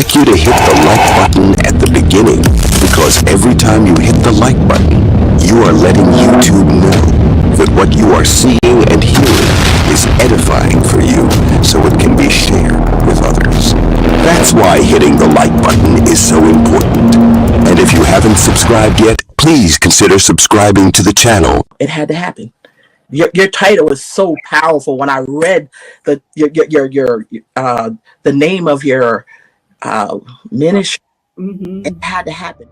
like you to hit the like button at the beginning, because every time you hit the like button, you are letting YouTube know that what you are seeing and hearing is edifying for you, so it can be shared with others. That's why hitting the like button is so important. And if you haven't subscribed yet, please consider subscribing to the channel. It had to happen. Your title was so powerful. When I read the name of your ministry, it had to happen.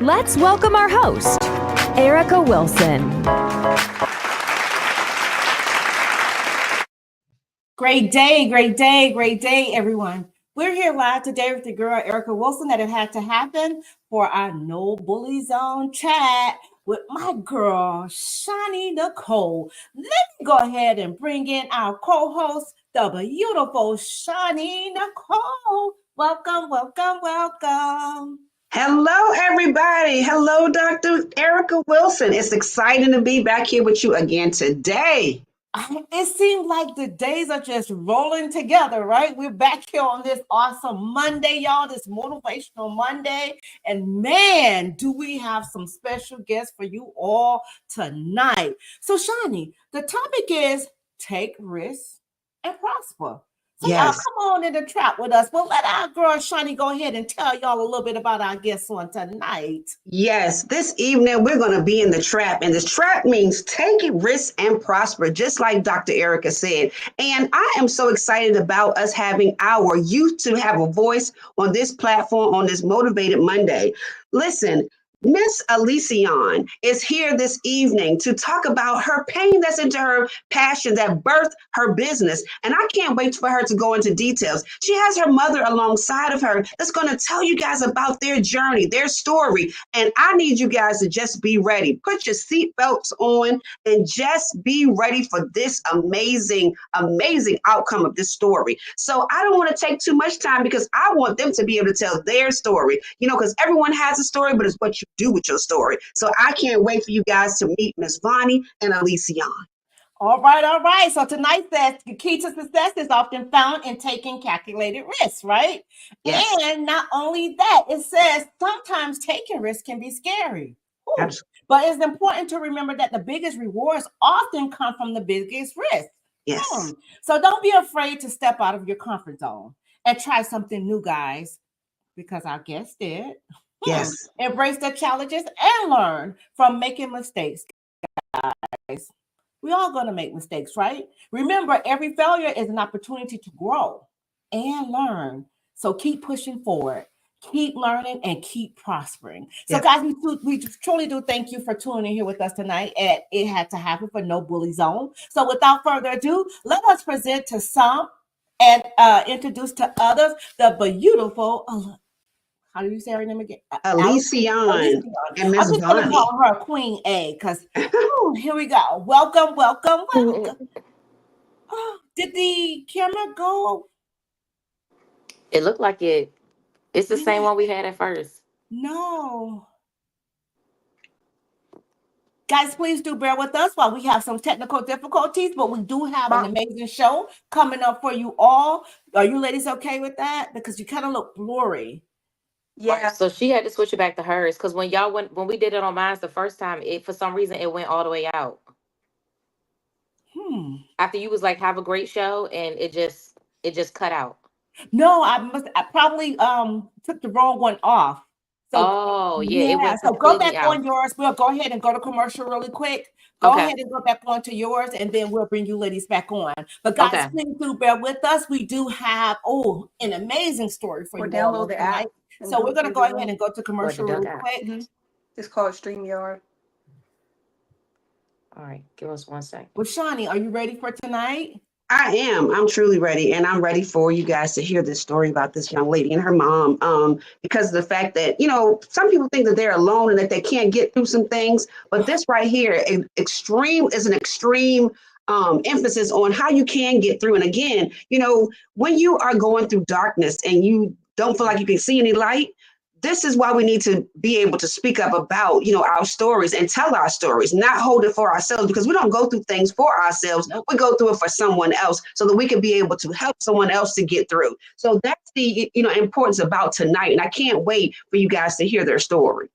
Let's welcome our host, Erica Wilson. Great day, great day, great day, everyone. We're here live today with the girl, Erica Wilson, that it had to happen for our No Bully Zone chat with my girl, Shani Nicole. Let me go ahead and bring in our co-host, the beautiful Shani Nicole. Welcome, welcome, welcome. Hello, everybody. Hello, Dr. Erica Wilson. It's exciting to be back here with you again today. It seems like the days are just rolling together, right? We're back here on this awesome Monday, y'all, this motivational Monday. And man, do we have some special guests for you all tonight. So, Shani, the topic is take risks and prosper. So Yes. Y'all come on in the trap with us. Well, let our girl Shani go ahead and tell y'all a little bit about our guests on tonight. Yes, this evening we're going to be in the trap, and this trap means take risks and prosper, just like Dr. Erica said. And I am so excited about us having our youth to have a voice on this platform on this Motivated Monday. Listen, Miss Aliceonne is here this evening to talk about her pain that's into her passion that birthed her business. And I can't wait for her to go into details. She has her mother alongside of her that's going to tell you guys about their journey, their story. And I need you guys to just be ready. Put your seatbelts on and just be ready for this amazing, amazing outcome of this story. So I don't want to take too much time because I want them to be able to tell their story, because everyone has a story, but it's what you do with your story. So I can't wait for you guys to meet Miss Vonnie and Aliceonne. All right. So tonight says the key to success is often found in taking calculated risks, right? Yes. And not only that, it says sometimes taking risks can be scary. Absolutely. But it's important to remember that the biggest rewards often come from the biggest risks. Yes. So don't be afraid to step out of your comfort zone and try something new, guys, because our guest did. Yes. Embrace the challenges and learn from making mistakes, guys. We all going to make mistakes, right? Remember, every failure is an opportunity to grow and learn. So keep pushing forward, keep learning, and keep prospering. So, guys, we truly do thank you for tuning in here with us tonight at It Had to Happen for No Bully Zone. So without further ado, let us present to some and introduce to others the beautiful how do you say her name again? Aliceonne and Miss I'm just going to Vonnie. call her Queen A because here we go. Welcome. Did the camera go? It looked like it's the same one we had at first. No. Guys, please do bear with us while we have some technical difficulties, but we do have an amazing show coming up for you all. Are you ladies okay with that? Because you kind of look blurry. Yeah. So she had to switch it back to hers because when we did it on mine the first time, it for some reason it went all the way out. After you was like, have a great show, and it just cut out. No, I probably took the wrong one off. So it went so go back out. on yours. We'll go ahead and go to commercial really quick. Go ahead and go back onto yours, and then we'll bring you ladies back on. But guys, please do bear with us. We do have an amazing story for you all tonight. So we're gonna go ahead and go to commercial really quick. It's called StreamYard. All right, give us 1 second. Well, Shani, are you ready for tonight? I am. I'm truly ready. And I'm ready for you guys to hear this story about this young lady and her mom. Because of the fact that, some people think that they're alone and that they can't get through some things. But this right here is an extreme emphasis on how you can get through. And again, when you are going through darkness and you don't feel like you can see any light, this is why we need to be able to speak up about, our stories and tell our stories, not hold it for ourselves, because we don't go through things for ourselves. We go through it for someone else so that we can be able to help someone else to get through. So that's the, importance about tonight. And I can't wait for you guys to hear their story.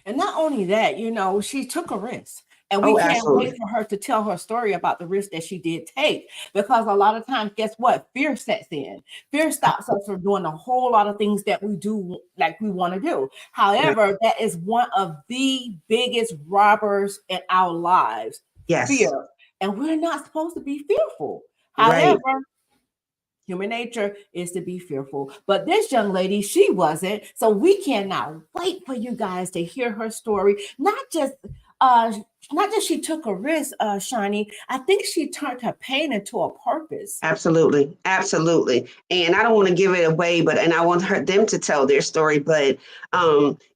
And not only that, she took a risk. And we can't wait for her to tell her story about the risk that she did take, because a lot of times, guess what? Fear sets in. Fear stops us from doing a whole lot of things that we do like we want to do. However, that is one of the biggest robbers in our lives. Yes. Fear. And we're not supposed to be fearful. However, human nature is to be fearful. But this young lady, she wasn't. So we cannot wait for you guys to hear her story. Not just she took a risk, Shani. I think she turned her pain into a purpose. Absolutely. And I don't want to give it away, and I want them to tell their story. But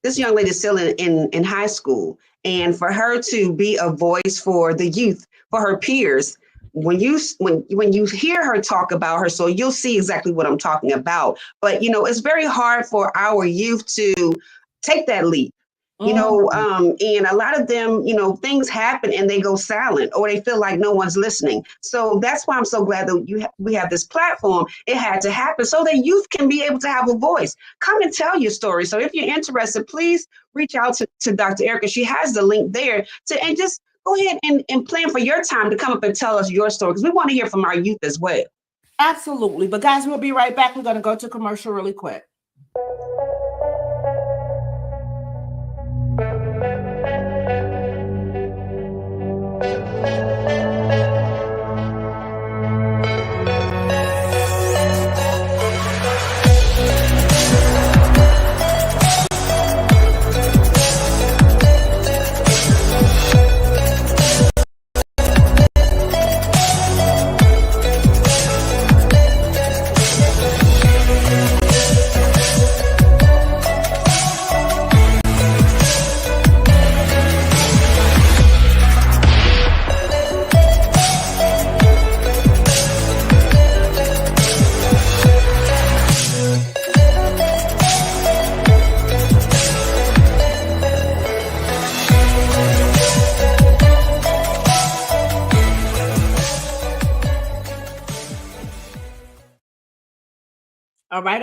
this young lady is still in high school, and for her to be a voice for the youth, for her peers, when you hear her talk about her, so you'll see exactly what I'm talking about. But it's very hard for our youth to take that leap. And a lot of them, things happen and they go silent, or they feel like no one's listening. So that's why I'm so glad that we have this platform. It had to happen so that youth can be able to have a voice. Come and tell your story. So if you're interested, please reach out to Dr. Erica. She has the link there and just go ahead and plan for your time to come up and tell us your story, because we want to hear from our youth as well. Absolutely. But guys, we'll be right back. We're going to go to commercial really quick.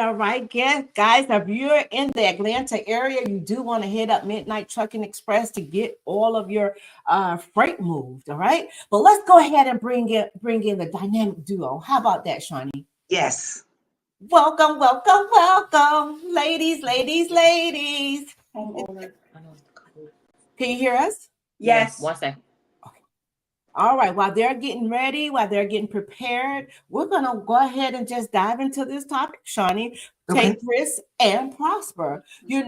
All right, guys, if you're in the Atlanta area, you do want to hit up Midnight Trucking Express to get all of your freight moved, all right? But let's go ahead and bring in the dynamic duo. How about that, Shani? Yes. Welcome, ladies. Can you hear us? Yes. 1 second. All right, while they're getting ready, while they're getting prepared, we're going to go ahead and just dive into this topic, Shani. Take risks and prosper. We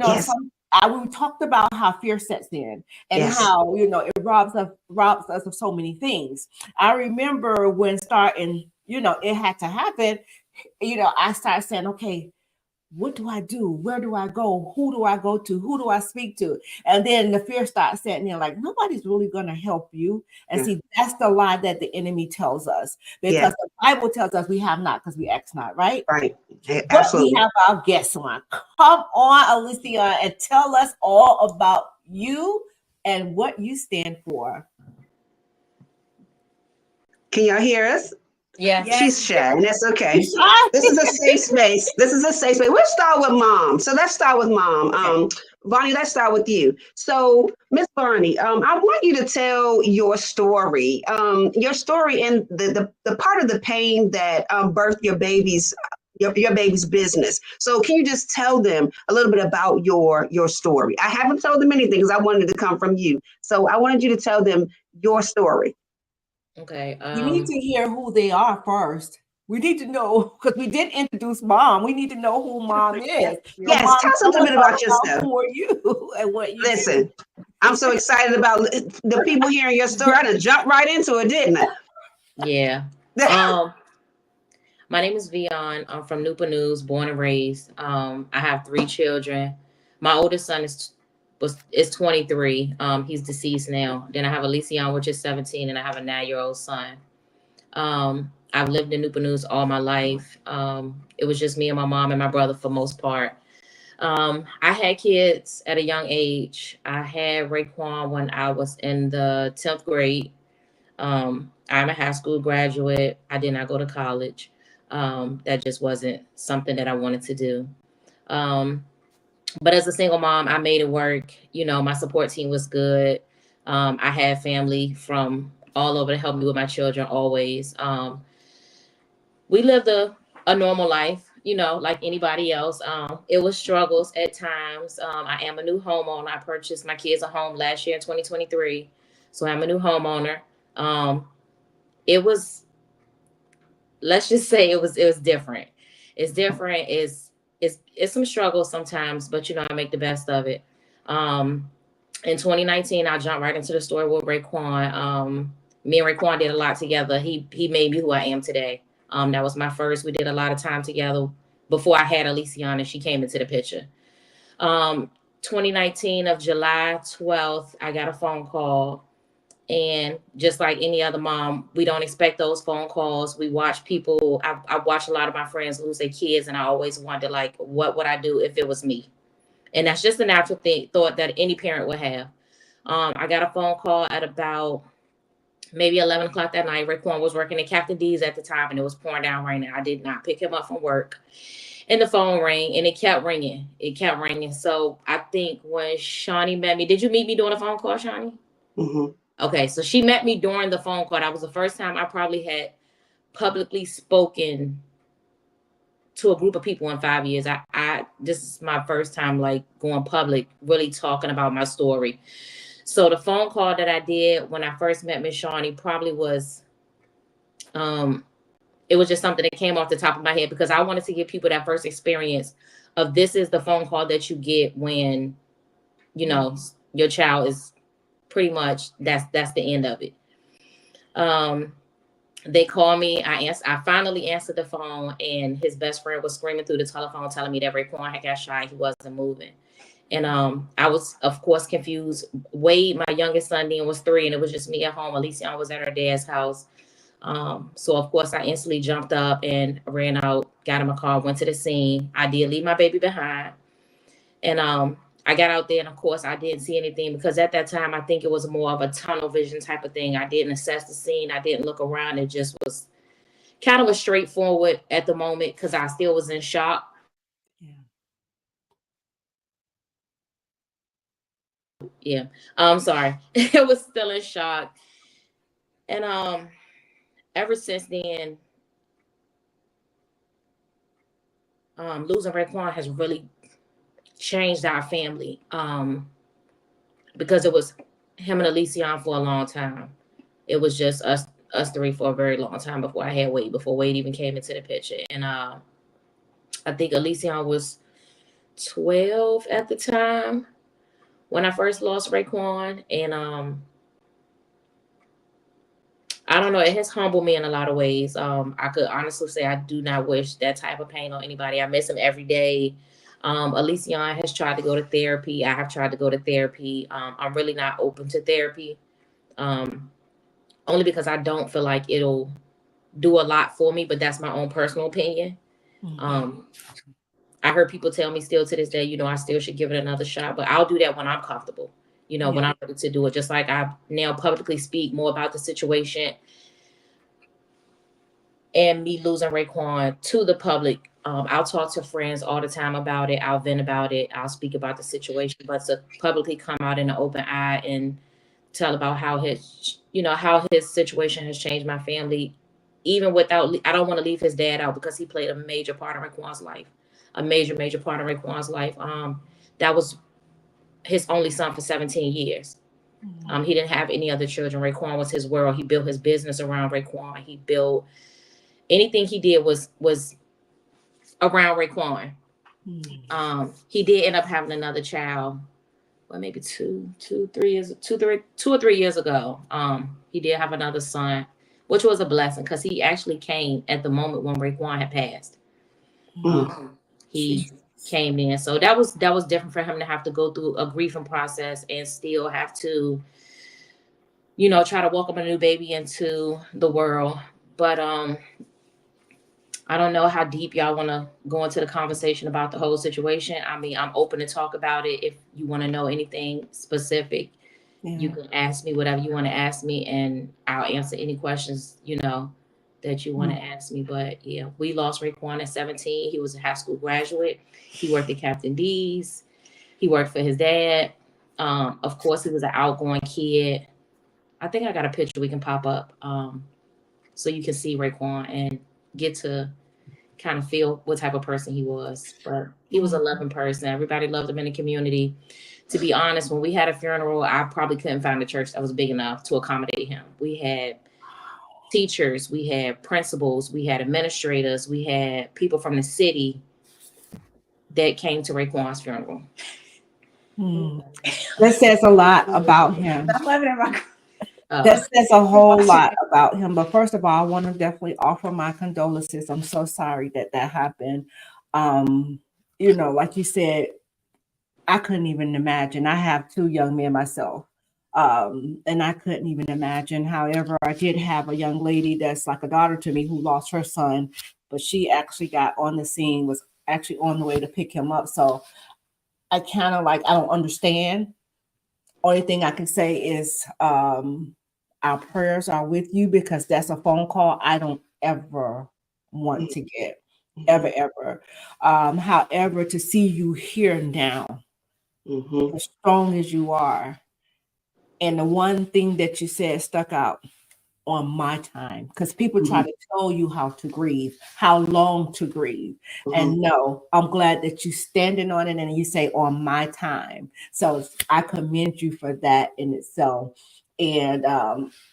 talked about how fear sets in and how, it robs us of so many things. I remember when starting, it had to happen, I started saying, okay, what do I do? Where do I go? Who do I go to? Who do I speak to? And then the fear starts setting in, like, nobody's really going to help you. And see, that's the lie that the enemy tells us, because the Bible tells us we have not because we ask not, right? Right. But Absolutely. we have our guests on. Come on, Aliceonne, and tell us all about you and what you stand for. Can y'all hear us? Yeah. She's shy, and that's okay. You shy? This is a safe space. This is a safe space. We'll start with Mom. So let's start with Mom. Okay. Bonnie, let's start with you. So, Miss Bonnie, I want you to tell your story. Your story and the part of the pain that birthed your baby's business. So can you just tell them a little bit about your story? I haven't told them anything because I wanted it to come from you. So I wanted you to tell them your story. Okay. We need to hear who they are first. We need to know because we did introduce Mom. We need to know who Mom is. So Yes, Mom, tell us a tell little us bit about yourself. who are you and what you Listen, do. I'm so excited about the people hearing your story. I just jumped right into it, didn't I? Yeah. My name is Vion. I'm from Newport News, born and raised. I have 3 children. My oldest son is 23. He's deceased now. Then I have Aliceonne, which is 17, and I have a 9-year-old son. I've lived in Newport News all my life. It was just me and my mom and my brother for most part. I had kids at a young age. I had Raekwon when I was in the 10th grade. I'm a high school graduate. I did not go to college. That just wasn't something that I wanted to do. But as a single mom, I made it work. You know, my support team was good. I had family from all over to help me with my children always. We lived a normal life, you know, like anybody else. It was struggles at times. I am a new homeowner. I purchased my kids a home last year in 2023. So I'm a new homeowner. It was, let's just say it was different. It's different. It's some struggles sometimes, but you know, I make the best of it. In 2019, I jumped right into the story with Raekwon. Me and Raekwon did a lot together. He made me who I am today. That was my first. We did a lot of time together before I had Aliceonne and she came into the picture. 2019 of July 12th, I got a phone call. And just like any other mom, we don't expect those phone calls. We watch people. I watch a lot of my friends lose their kids, and I always wonder, like, what would I do if it was me? And that's just a natural thought that any parent would have. I got a phone call at about maybe 11 o'clock that night. Raekwon was working at Captain D's at the time, and it was pouring down raining. I did not pick him up from work. And the phone rang, and it kept ringing. It kept ringing. So I think when Shawnee met me, did you meet me doing a phone call, Shawnee? Mm-hmm. Okay, so she met me during the phone call. That was the first time I probably had publicly spoken to a group of people in 5 years. I this is my first time like going public, really talking about my story. So the phone call that I did when I first met Miss Shawnee probably was it was just something that came off the top of my head because I wanted to give people that first experience of this is the phone call that you get when, you know, your child is pretty much that's the end of it. They called me. I finally answered the phone, and his best friend was screaming through the telephone, telling me that Raekwon had got shot. He wasn't moving, and I was of course confused. Wade, my youngest son, then was 3, and it was just me at home. Aliceonne was at her dad's house, so of course I instantly jumped up and ran out, got in my car, went to the scene. I did leave my baby behind, and I got out there, and of course, I didn't see anything because at that time, I think it was more of a tunnel vision type of thing. I didn't assess the scene. I didn't look around. It just was kind of a straightforward at the moment because I still was in shock. Yeah. I'm sorry. It was still in shock. And ever since then, losing Raekwon has really changed our family. Because it was him and Aliceonne for a long time. It was just us 3 for a very long time before I had Wade, before Wade even came into the picture. And I think Aliceonne was 12 at the time when I first lost Raekwon. And I don't know, it has humbled me in a lot of ways. I could honestly say I do not wish that type of pain on anybody. I miss him every day. Aliceonne has tried to go to therapy. I have tried to go to therapy. I'm really not open to therapy. Only because I don't feel like it'll do a lot for me, but that's my own personal opinion. I heard people tell me still to this day, you know, I still should give it another shot, but I'll do that when I'm comfortable. you know, when I'm ready to do it. Just like I now publicly speak more about the situation and me losing Raekwon to the public. I'll talk to friends all the time about it. I'll vent about it. I'll speak about the situation, but to publicly come out in the open eye and tell about how his situation has changed my family, even without, I don't want to leave his dad out because he played a major part in Raekwon's life, a major part of Raekwon's life. That was his only son for 17 years. He didn't have any other children. Raekwon was his world. He built his business around Raekwon. He built anything he did was around Raekwon. He did end up having another child, well, maybe two or 3 years ago. He did have another son, which was a blessing because he actually came at the moment when Raekwon had passed. He came in, so that was different for him to have to go through a grieving process and still have to, you know, try to welcome a new baby into the world. But I don't know how deep y'all want to go into the conversation about the whole situation. I mean, I'm open to talk about it. If you want to know anything specific, you can ask me whatever you want to ask me, and I'll answer any questions, you know, that you want to ask me. But yeah, we lost Raekwon at 17. He was a high school graduate. He worked at Captain D's. He worked for his dad. Of course, he was an outgoing kid. I think I got a picture we can pop up so you can see Raekwon and get to kind of feel what type of person he was. But he was a loving person. Everybody loved him in the community. To be honest, when we had a funeral, I probably couldn't find a church that was big enough to accommodate him. We had teachers, we had principals, we had administrators, we had people from the city that came to Raekwon's funeral. That says a lot about him. That says a whole lot about him. But first of all, I want to definitely offer my condolences. I'm so sorry that happened. You know, like you said, I couldn't even imagine. I have 2 young men myself. And I couldn't even imagine. However, I did have a young lady that's like a daughter to me who lost her son, but she actually got on the scene, was actually on the way to pick him up. So I kind of like, I don't understand. Only thing I can say is our prayers are with you, because that's a phone call I don't ever want to get, ever. However, to see you here now, as strong as you are, and the one thing that you said stuck out: on my time, because people try to tell you how to grieve, how long to grieve. And no, I'm glad that you standing on it and you say on my time. So I commend you for that in itself. And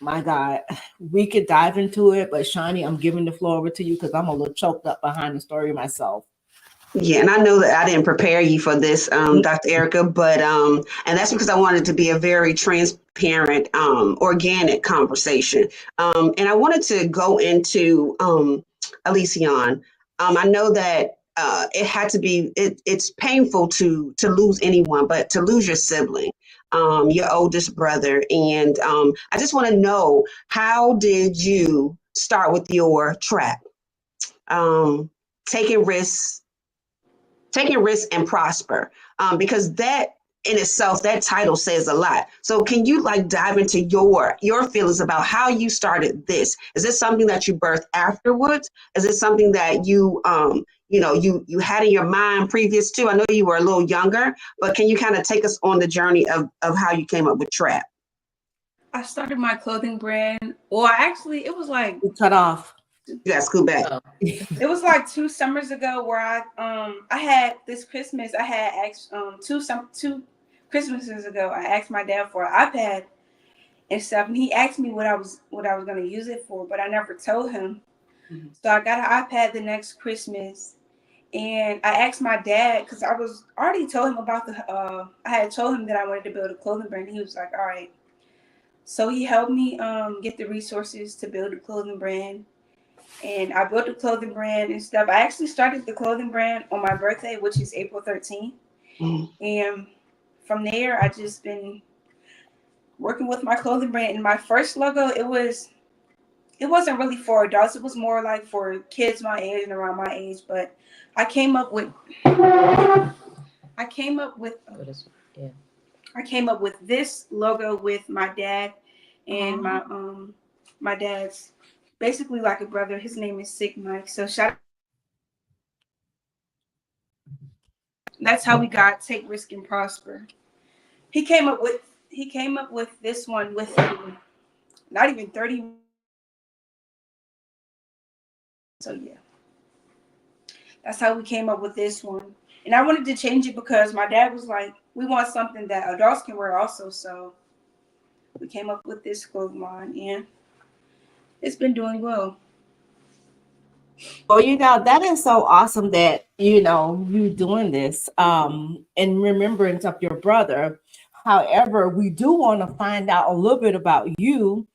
my God, we could dive into it, but Shani, I'm giving the floor over to you because I'm a little choked up behind the story myself. Yeah, and I know that I didn't prepare you for this, Dr. Erica, but and that's because I wanted to be a very transparent, organic conversation. And I wanted to go into Aliceonne. I know that it had to be it's painful to lose anyone, but to lose your sibling, your oldest brother. And I just want to know, how did you start with your trap? Taking risks and prosper, because that in itself, that title says a lot. So can you like dive into your feelings about how you started this? Is this something that you birthed afterwards? Is it something that you you had in your mind previous to? I know you were a little younger, but can you kind of take us on the journey of how you came up with Trap? I started my clothing brand, or actually it was like Cut off. You got to scoot back. It was like 2 summers ago where I had this Christmas. I had asked 2 Christmases ago. I asked my dad for an iPad and stuff, and he asked me what I was going to use it for, but I never told him. So I got an iPad the next Christmas, and I asked my dad because I was already told him about I had told him that I wanted to build a clothing brand. He was like, "All right." So he helped me get the resources to build a clothing brand. And I built a clothing brand and stuff. I actually started the clothing brand on my birthday, which is April 13th. And from there, I just been working with my clothing brand. And my first logo, it wasn't really for adults. It was more like for kids my age and around my age. But I came up with I came up with this logo with my dad and my dad's basically like a brother. His name is Sick Mike. So that's how we got Take Risk and Prosper. He came up with this one with not even 30. So yeah, that's how we came up with this one. And I wanted to change it because my dad was like, we want something that adults can wear also. So we came up with this clothing line, and it's been doing well. Well, that is so awesome that, you doing this in remembrance of your brother. However, we do want to find out a little bit about you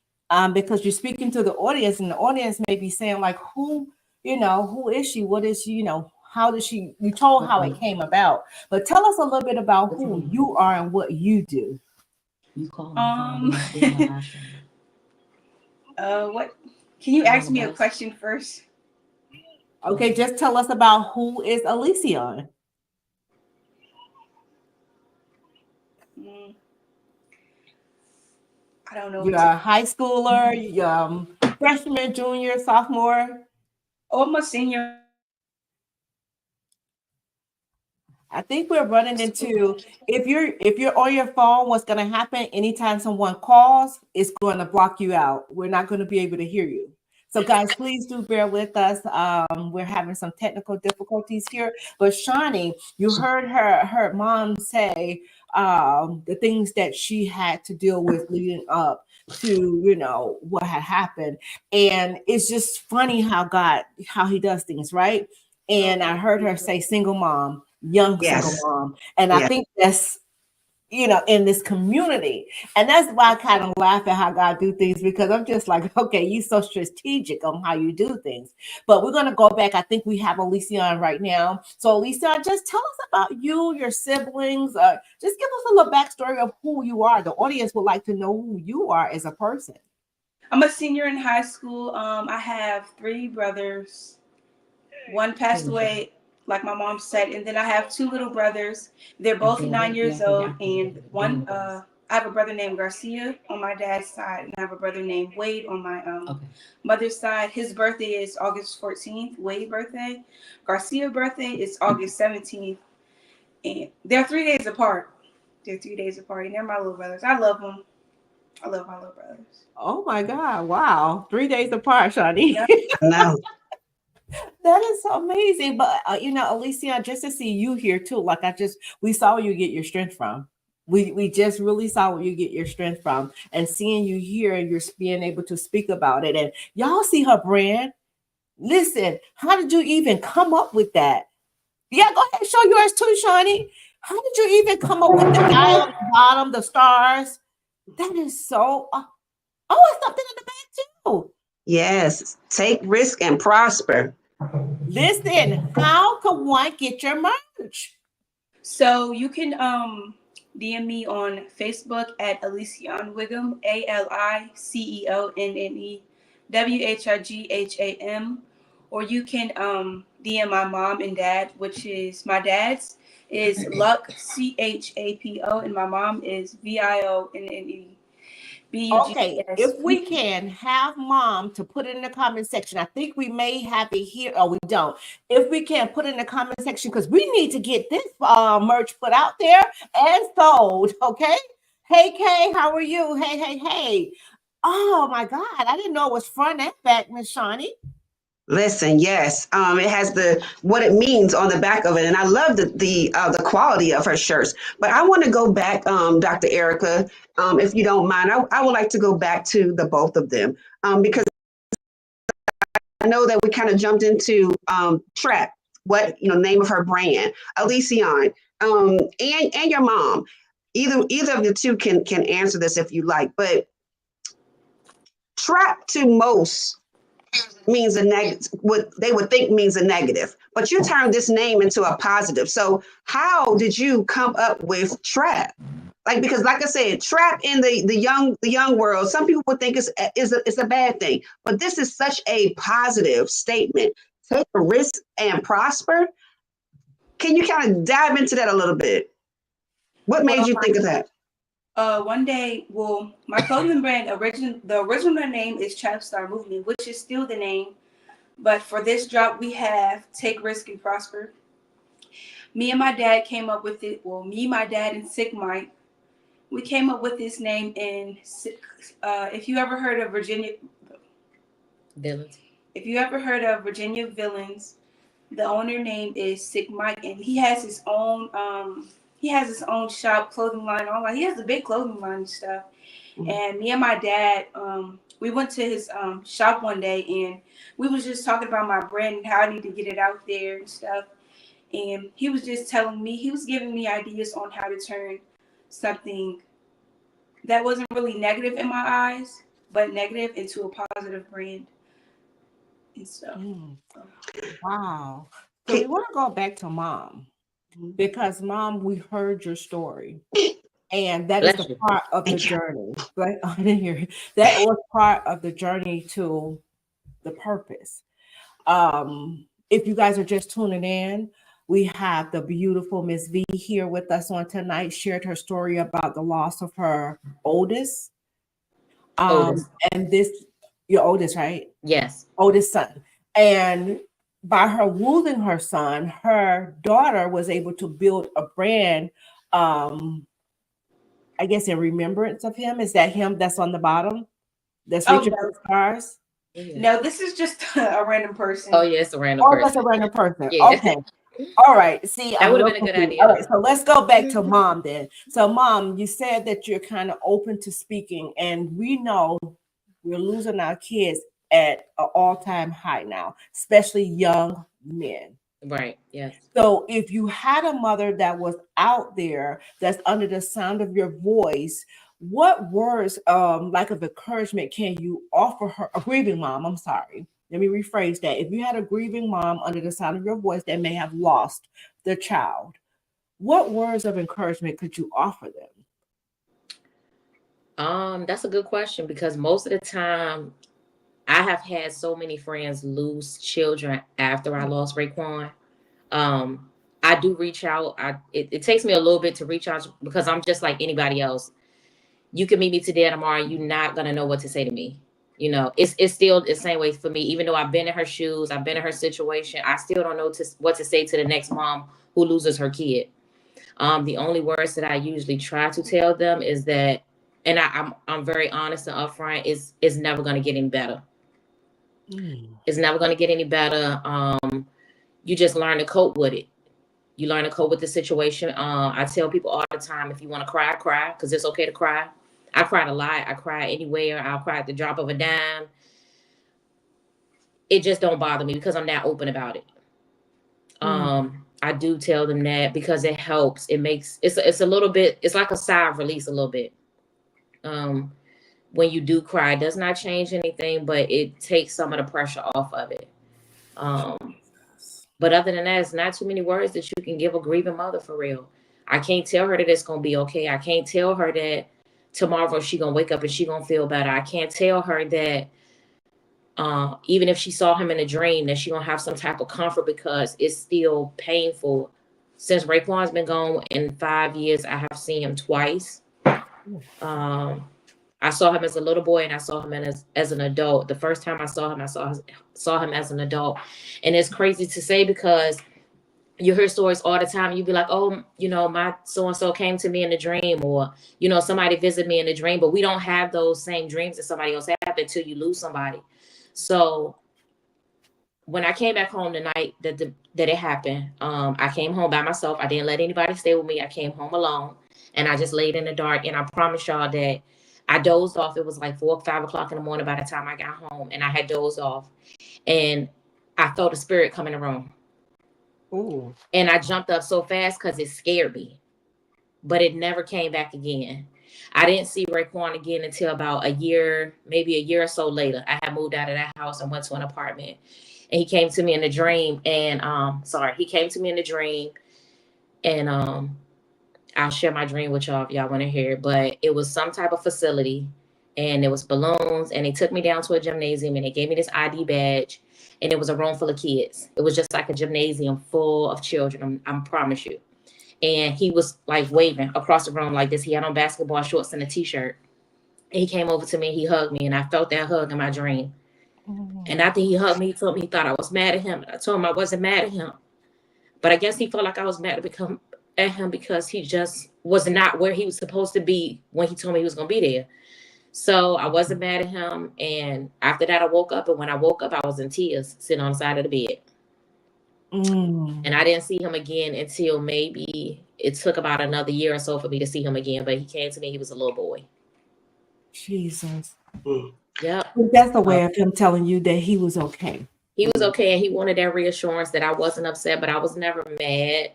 because you're speaking to the audience, and the audience may be saying, like, who is she? What is she? How did she? You told how it came about, but tell us a little bit about who you are and what you do. You call What? Can you ask me a question first? Okay, just tell us about who is Aliceonne. Mm, I don't know. You're a high schooler, freshman, junior, sophomore. Oh, I'm a senior. I think we're running into if you're on your phone, what's going to happen anytime someone calls, it's going to block you out. We're not going to be able to hear you. So guys, please do bear with us. We're having some technical difficulties here. But Shawnee, you heard her mom say the things that she had to deal with leading up to what had happened. And it's just funny how he does things, right? And I heard her say single mom, young single Yes. mom. And I Yeah. think that's, in this community. And that's why I kind of laugh at how God do things, because I'm just like, okay, you so strategic on how you do things. But we're going to go back. I think we have Aliceonne right now. So Aliceonne, just tell us about you, your siblings. Just give us a little backstory of who you are. The audience would like to know who you are as a person. I'm a senior in high school. I have 3 brothers. One passed away, like my mom said, and then I have 2 little brothers. They're both 9 years old, and one I have a brother named Garcia on my dad's side, and I have a brother named Wade on my mother's side. His birthday is August 14th, Wade's birthday. Garcia's birthday is August 17th, and they're 3 days apart. They're 3 days apart, and they're my little brothers. I love them. I love my little brothers. Oh my God. Wow. 3 days apart, Shawnee. Yeah. No. That is so amazing. But Alicia, just to see you here too, like we saw where you get your strength from. We just really saw where you get your strength from, and seeing you here and you're being able to speak about it. And y'all see her brand. Listen, how did you even come up with that? Yeah, go ahead, show yours too, Shawnee. How did you even come up with the guy on the bottom, the stars? That is so. It's something in the back too. Yes. Take risk and prosper. Listen, how can one get your merch? So you can DM me on Facebook at Aliceonne Whigham, ALICEONNE or you can DM my mom and dad, which is my dad's is Luck CHAPO and my mom is VIONNE Okay, BUGS. if we can have mom to put it in the comment section, I think we may have it here, or we don't. If we can put it in the comment section, because we need to get this merch put out there and sold. Okay. Hey Kay, how are you? Hey. Oh my God, I didn't know it was front and back, Miss Shawnee. Listen, yes, it has what it means on the back of it, and I love the quality of her shirts. But I want to go back, Dr. Erica, if you don't mind. I would like to go back to the both of them because I know that we kind of jumped into Trap, name of her brand, Aliceonne, and your mom. Either of the two can answer this if you like, but Trap to most means a negative, what they would think means a negative, but you turned this name into a positive. So how did you come up with Trap? Because like I said, Trap in the young world, some people would think it's a bad thing, but this is such a positive statement. Take a risk and prosper. Can you kind of dive into that a little bit? What made Well, you think of that? One day, well, my clothing brand the original name is Trap Star Movement, which is still the name. But for this drop, we have Take Risk and Prosper. Me and my dad came up with it. Well, me, my dad, and Sick Mike. We came up with this name in. If you ever heard of Virginia Villains. If you ever heard of Virginia Villains, the owner name is Sick Mike, and he has his own shop, clothing line, online. He has a big clothing line and stuff. Mm-hmm. And me and my dad, we went to his shop one day, and we was just talking about my brand and how I need to get it out there and stuff. And he was just he was giving me ideas on how to turn something that wasn't really negative in my eyes, but negative into a positive brand and stuff. Wow. So we want to go back to Mom, because Mom, we heard your story. And that is the part of the journey. Right? I didn't hear you. That was part of the journey to the purpose. If you guys are just tuning in, we have the beautiful Miss V here with us on tonight, shared her story about the loss of her oldest. And this, your oldest, right? Yes. Oldest son. And by her losing her son, her daughter was able to build a brand, I guess in remembrance of him. Is that him that's on the bottom? That's reaching for the stars? No, this is just a random person. Oh, yeah, it's a random person. Oh, that's a random person. Yeah. Okay. All right. See, that would have been a good idea. All right. So let's go back to Mom then. So, Mom, you said that you're kind of open to speaking, and we know we're losing our kids at an all-time high now, especially young men. Right. Yes. So if you had a mother that was out there that's under the sound of your voice, what words like of encouragement can you offer her? A grieving mom, I'm sorry. Let me rephrase that. If you had a grieving mom under the sound of your voice that may have lost their child, what words of encouragement could you offer them? That's a good question, because most of the time I have had so many friends lose children after I lost Raekwon. I do reach out. It takes me a little bit to reach out, because I'm just like anybody else. You can meet me today or tomorrow, you're not gonna know what to say to me. You know, it's still the same way for me. Even though I've been in her shoes, I've been in her situation, I still don't know what to say to the next mom who loses her kid. The only words that I usually try to tell them is that, and I'm very honest and upfront, it's never gonna get any better. It's never gonna get any better. You just learn to cope with it. You learn to cope with the situation. I tell people all the time, if you want to cry, cry, because it's okay to cry. I cried a lot. I cry anywhere. I'll cry at the drop of a dime. It just don't bother me because I'm that open about it. I do tell them that because it helps. It makes it's a little bit. It's like a sigh of release a little bit. When you do cry, it does not change anything, but it takes some of the pressure off of it. But other than that, it's not too many words that you can give a grieving mother for real. I can't tell her that it's going to be okay. I can't tell her that tomorrow she going to wake up and she going to feel better. I can't tell her that even if she saw him in a dream, that she going to have some type of comfort, because it's still painful. Since Raekwon's been gone in 5 years, I have seen him twice. I saw him as a little boy, and I saw him as an adult. The first time I saw him, I saw him as an adult. And it's crazy to say, because you hear stories all the time. You be like, oh, you know, my so-and-so came to me in a dream, or, you know, somebody visited me in a dream. But we don't have those same dreams that somebody else had until you lose somebody. So when I came back home the night that it happened, I came home by myself. I didn't let anybody stay with me. I came home alone, and I just laid in the dark. And I promise y'all that I dozed off. It was like 4 or 5 o'clock in the morning by the time I got home, and I had dozed off, and I felt a spirit come in the room. Ooh. And I jumped up so fast because it scared me, but it never came back again. I didn't see Raekwon again until about a year, maybe a year or so later. I had moved out of that house and went to an apartment, and he came to me in a dream. And he came to me in a dream, and I'll share my dream with y'all if y'all want to hear it. But it was some type of facility, and it was balloons, and they took me down to a gymnasium, and they gave me this ID badge, and it was a room full of kids. It was just like a gymnasium full of children. I promise you. and he was like waving across the room like this. He had on basketball shorts and a t-shirt. He came over to me, he hugged me, and I felt that hug in my dream. And after he hugged me, he told me he thought I was mad at him. I told him I wasn't mad at him. But I guess he felt like I was mad at him because he just was not where he was supposed to be when he told me he was going to be there. So I wasn't mad at him. And after that, I woke up. And when I woke up, I was in tears sitting on the side of the bed. And I didn't see him again until maybe it took about another year or so for me to see him again. But he came to me. He was a little boy. Jesus. Yeah. That's the way of him telling you that he was okay. He was okay, and he wanted that reassurance that I wasn't upset, but I was never mad.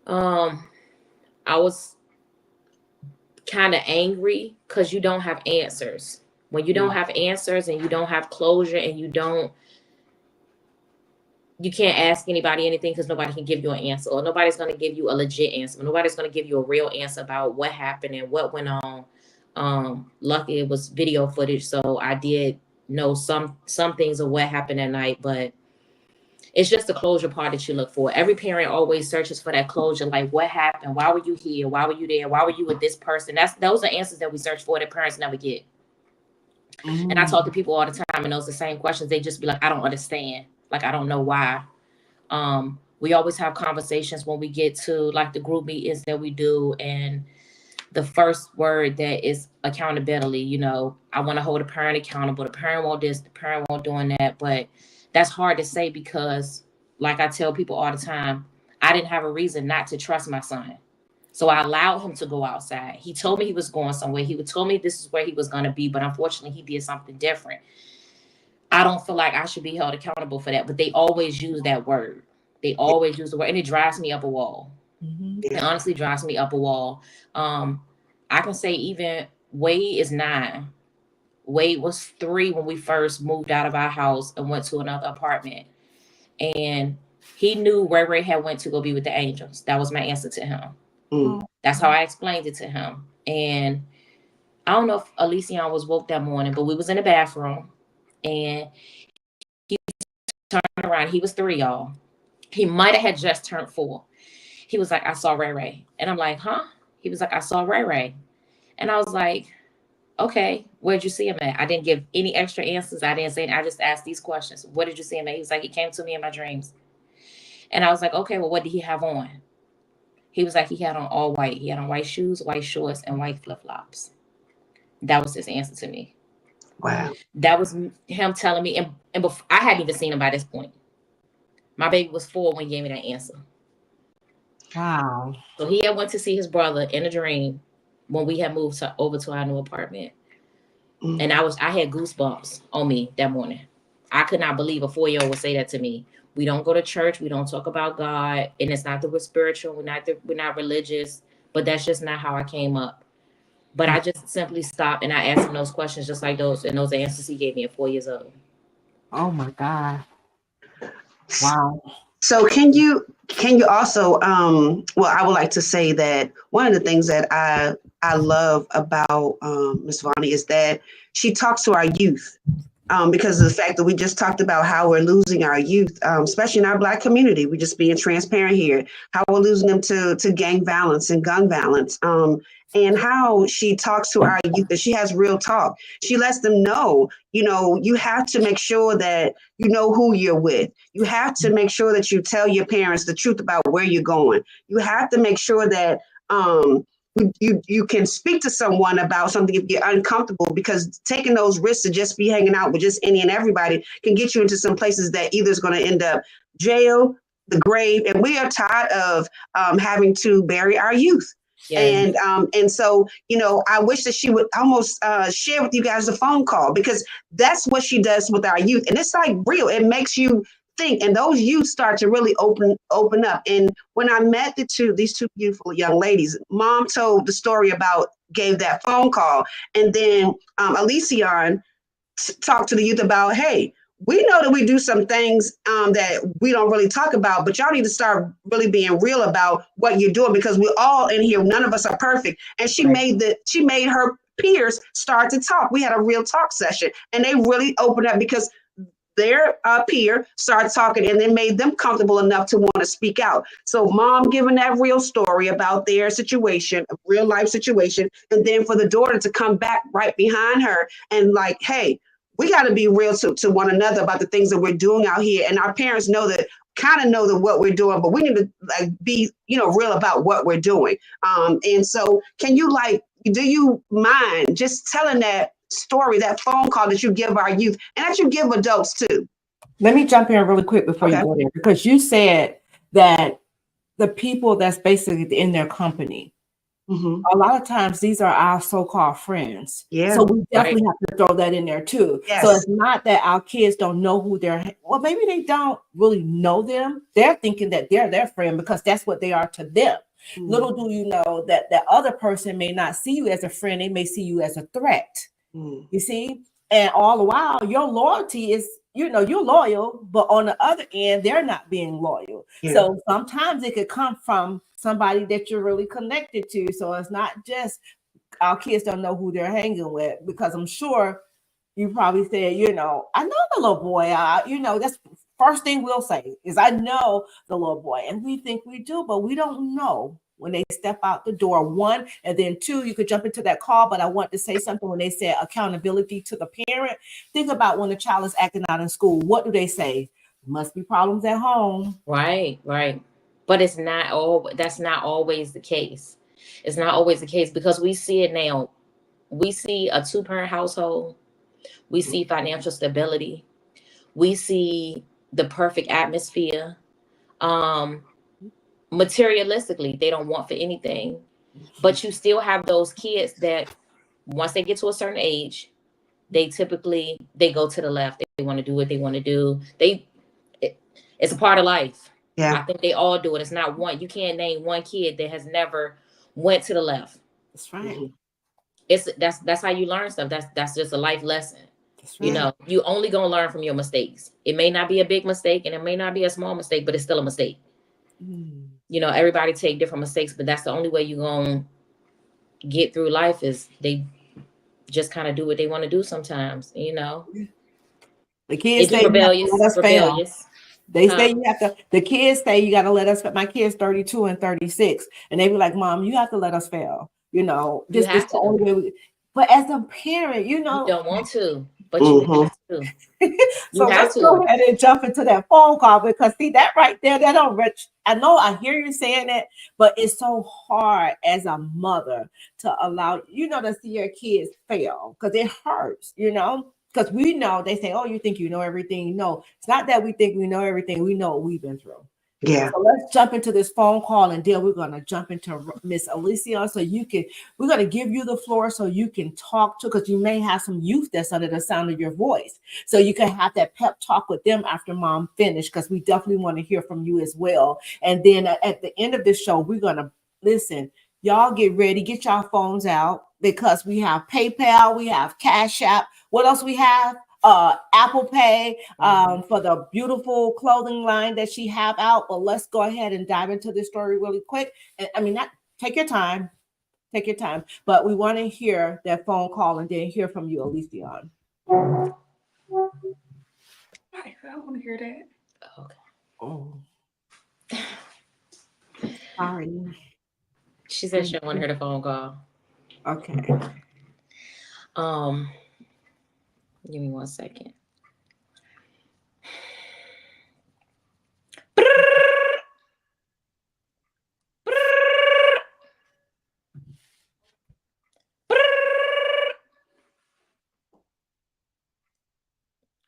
I was kind of angry because you don't have answers. When you don't have answers and you don't have closure and you can't ask anybody anything because nobody can give you an answer, or nobody's going to give you a legit answer. Nobody's going to give you a real answer about what happened and what went on. Luckily it was video footage, so I did know some things of what happened that night, but it's just the closure part that you look for. Every parent always searches for that closure, like what happened, why were you here, why were you there, why were you with this person? Those are answers that we search for that parents never get. And I talk to people all the time, and those are the same questions. They just be like, I don't understand, like I don't know why. We always have conversations when we get to like the group meetings that we do, and the first word that is accountability. You know, I want to hold a parent accountable. The parent won't this, the parent won't doing that. But that's hard to say because, like I tell people all the time, I didn't have a reason not to trust my son. So I allowed him to go outside. He told me he was going somewhere. He would told me this is where he was going to be, but unfortunately he did something different. I don't feel like I should be held accountable for that, but they always use that word. They always use the word, and it drives me up a wall. It honestly drives me up a wall. I can say even Wade is 9. Wade was 3 when we first moved out of our house and went to another apartment. And he knew Ray Ray had went to go be with the angels. That was my answer to him. That's how I explained it to him. And I don't know if Aliceonne was woke that morning, but we was in the bathroom and he turned around. He was 3, y'all. He might have had just turned 4. He was like, I saw Ray Ray. And I'm like, huh? He was like, I saw Ray Ray. And I was like, okay, where'd you see him at? I didn't give any extra answers. I didn't say anything. I just asked these questions. What did you see him at? He was like, he came to me in my dreams. And I was like, okay, well, what did he have on? He was like, he had on all white. He had on white shoes, white shorts, and white flip-flops. That was his answer to me. Wow. That was him telling me. And before, I hadn't even seen him by this point. My baby was 4 when he gave me that answer. Wow. So he had went to see his brother in a dream when we had moved over to our new apartment. And I had goosebumps on me that morning. I could not believe a 4-year-old would say that to me. We don't go to church. We don't talk about God. And it's not that we're spiritual. We're not religious. But that's just not how I came up. But I just simply stopped and I asked him those questions just like those. And those answers he gave me at 4 years old. Oh, my God. Wow. So can you also, well, I would like to say that one of the things that I love about Ms. Vonnie is that she talks to our youth because of the fact that we just talked about how we're losing our youth, especially in our Black community. We're just being transparent here, how we're losing them to gang violence and gun violence. And how she talks to our youth, that she has real talk. She lets them know, you have to make sure that you know who you're with. You have to make sure that you tell your parents the truth about where you're going. You have to make sure that you can speak to someone about something if you're uncomfortable, because taking those risks to just be hanging out with just any and everybody can get you into some places that either is going to end up jail, the grave, and we are tired of having to bury our youth. Yes. And so, I wish that she would almost share with you guys a phone call, because that's what she does with our youth. And it's like real. It makes you think. And those youth start to really open up. And when I met these two beautiful young ladies, Mom told the story gave that phone call. And then Aliceonne talked to the youth about, hey, we know that we do some things that we don't really talk about, but y'all need to start really being real about what you're doing, because we're all in here. None of us are perfect. And she made her peers start to talk. We had a real talk session, and they really opened up, because their peer started talking, and then made them comfortable enough to want to speak out. So mom giving that real story about their situation, a real life situation, and then for the daughter to come back right behind her and like, hey, we got to be real to one another about the things that we're doing out here. And our parents know that, kind of know that what we're doing, but we need to like be, real about what we're doing. And so can you do you mind just telling that story, that phone call that you give our youth and that you give adults too? Let me jump in really quick before you go there, because you said that the people that's basically in their company, a lot of times these are our so-called friends. Yeah. So we definitely have to throw that in there too. Yes. So it's not that our kids don't know who well, maybe they don't really know them. They're thinking that they're their friend because that's what they are to them. Little do you know that the other person may not see you as a friend. They may see you as a threat. You see? And all the while, your loyalty is, you're loyal, but on the other end, they're not being loyal. Yeah. So sometimes it could come from somebody that you're really connected to. So it's not just our kids don't know who they're hanging with, because I'm sure you probably said, I know the little boy. That's first thing we'll say is, I know the little boy. And we think we do, but we don't know when they step out the door, one. And then two, you could jump into that call. But I want to say something when they say accountability to the parent. Think about when the child is acting out in school. What do they say? Must be problems at home. Right. But that's not always the case. It's not always the case, because we see it now. We see a 2-parent household. We see financial stability. We see the perfect atmosphere. Materialistically, they don't want for anything. But you still have those kids that once they get to a certain age, they go to the left. They want to do what they want to do. It's a part of life. Yeah. I think they all do it. It's not one. You can't name one kid that has never went to the left. That's right. That's how you learn stuff. That's just a life lesson. That's right. You only gonna learn from your mistakes. It may not be a big mistake and it may not be a small mistake, but it's still a mistake. Everybody take different mistakes, but that's the only way you're gonna get through life, is they just kind of do what they want to do sometimes. The kids they say rebellious. They say you have to. The kids say you got to let us. My kids 32 and 36, and they be like, "Mom, you have to let us fail." This is the only way. But as a parent, you don't want to, but you have to. So let's go ahead and jump into that phone call, because see that right there, that don't rich. I know I hear you saying it, but it's so hard as a mother to allow to see your kids fail, because it hurts, because we know they say, "Oh, you think you know everything?" No, it's not that we think we know everything. We know what we've been through. Yeah. So let's jump into this phone call, and then we're going to jump into Miss Aliceonne. So we're going to give you the floor so you can talk to, because you may have some youth that's under the sound of your voice. So you can have that pep talk with them after Mom finished, because we definitely want to hear from you as well. And then at the end of this show, we're going to listen. Y'all get ready, get y'all phones out, because we have PayPal, we have Cash App. What else we have? Apple Pay for the beautiful clothing line that she have out. But let's go ahead and dive into this story really quick. And take your time, but we want to hear that phone call and then hear from you, Aliceonne. I want to hear that. Okay. Oh, sorry. She said she didn't want to hear the phone call. Okay. Give me 1 second.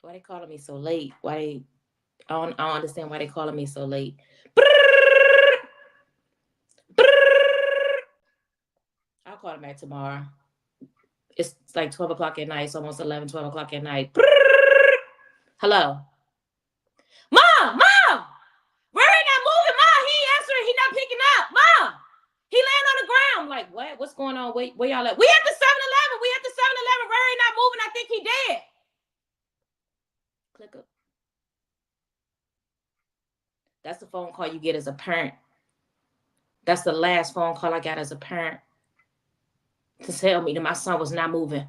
Why they calling me so late? I don't understand why they calling me so late. I'll call them back tomorrow. It's like 12 o'clock at night. It's almost 11, 12 o'clock at night. Hello. Mom! Ray not moving, Mom. He ain't answering. He not picking up. Mom! He laying on the ground. I'm like, what? What's going on? Where y'all at? We at the 7-Eleven. Ray not moving. I think he dead. Click up. That's the phone call you get as a parent. That's the last phone call I got as a parent, to tell me that my son was not moving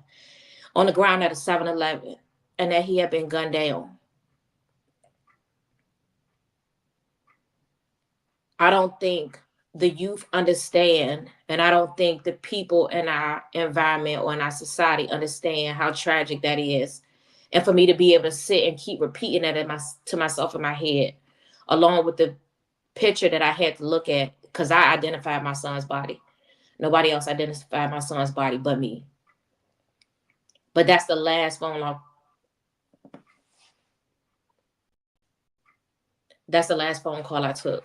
on the ground at a 7-Eleven and that he had been gunned down. I don't think the youth understand, and I don't think the people in our environment or in our society understand how tragic that is. And for me to be able to sit and keep repeating that to myself in my head, along with the picture that I had to look at, because I identified my son's body. Nobody else identified my son's body but me. But that's the last phone call. That's the last phone call I took.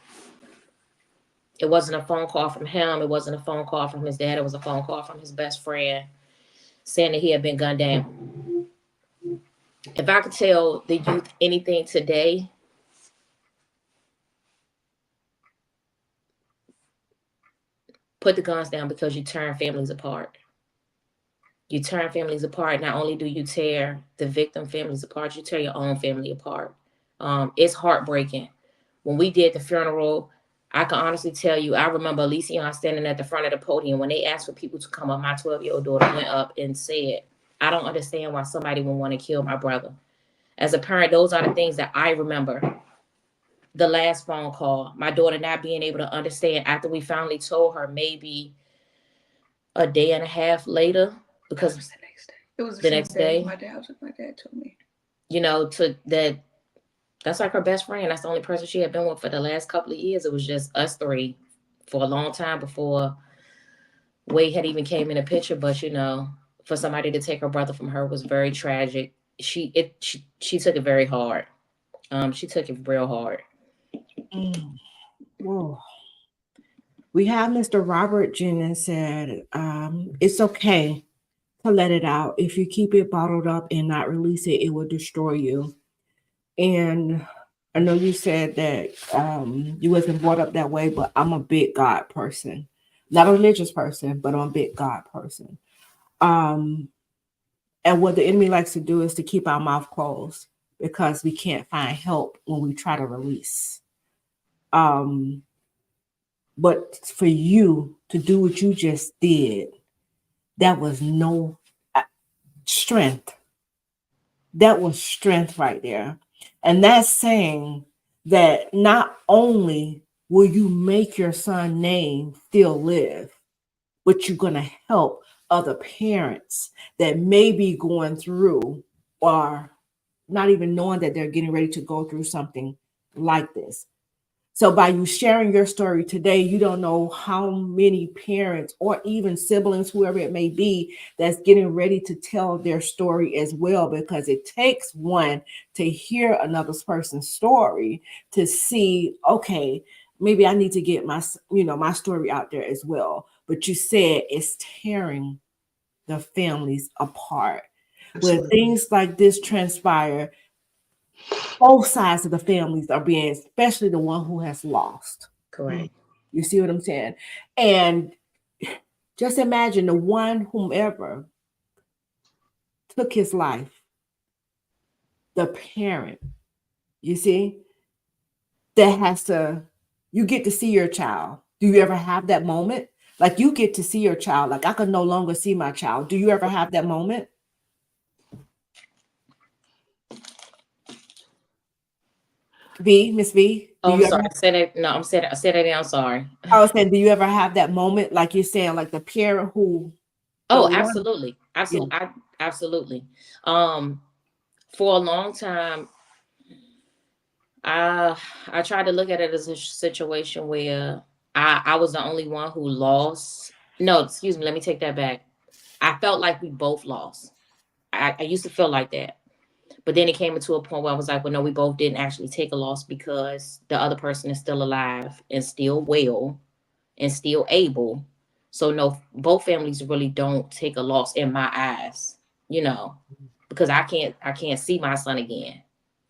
It wasn't a phone call from him. It wasn't a phone call from his dad. It was a phone call from his best friend saying that he had been gunned down. If I could tell the youth anything today, put the guns down, because you turn families apart. You turn families apart. Not only do you tear the victim families apart, you tear your own family apart. It's heartbreaking. When we did the funeral, I can honestly tell you, I remember Aliceonne standing at the front of the podium when they asked for people to come up. My 12-year-old daughter went up and said, I don't understand why somebody would want to kill my brother. As a parent, those are the things that I remember. The last phone call, my daughter not being able to understand after we finally told her, maybe a day and a half later, because It was the next day. It was the next day. My dad told me. You know, that's like her best friend. That's the only person she had been with for the last couple of years. It was just us three for a long time before Wade had even came in the picture. But you know, for somebody to take her brother from her was very tragic. She took it very hard. She took it real hard. Whoa. We have Mr. Robert Jennings said, it's okay to let it out. If you keep it bottled up and not release it, it will destroy you. And I know you said that you wasn't brought up that way, but I'm a big God person. Not a religious person, but I'm a big God person. And what the enemy likes to do is to keep our mouth closed because we can't find help when we try to release. But for you to do what you just did, that was no strength. That was strength right there. And that's saying that not only will you make your son's name still live, but you're going to help other parents that may be going through or not even knowing that they're getting ready to go through something like this. So by you sharing your story today, you don't know how many parents or even siblings, whoever it may be, that's getting ready to tell their story as well, because it takes one to hear another person's story to see, okay, maybe I need to get my story out there as well. But you said it's tearing the families apart. When things like this transpire, both sides of the families are being, especially the one who has lost. Correct. You see what I'm saying? And just imagine the one whomever took his life, the parent, you see, that has to, you get to see your child. Do you ever have that moment? Like you get to see your child. Like I could no longer see my child. Do you ever have that moment? Miss V? Oh, I'm sorry. I said it. No, I said it again. I'm sorry. I was saying, do you ever have that moment, like you're saying, like the parent who? Oh, absolutely, absolutely, yeah. Absolutely. For a long time, I tried to look at it as a situation where I was the only one who lost. No, excuse me. Let me take that back. I felt like we both lost. I used to feel like that. But then it came into a point where I was like, well, no, we both didn't actually take a loss because the other person is still alive and still well and still able. So no, both families really don't take a loss in my eyes, you know, because I can't see my son again.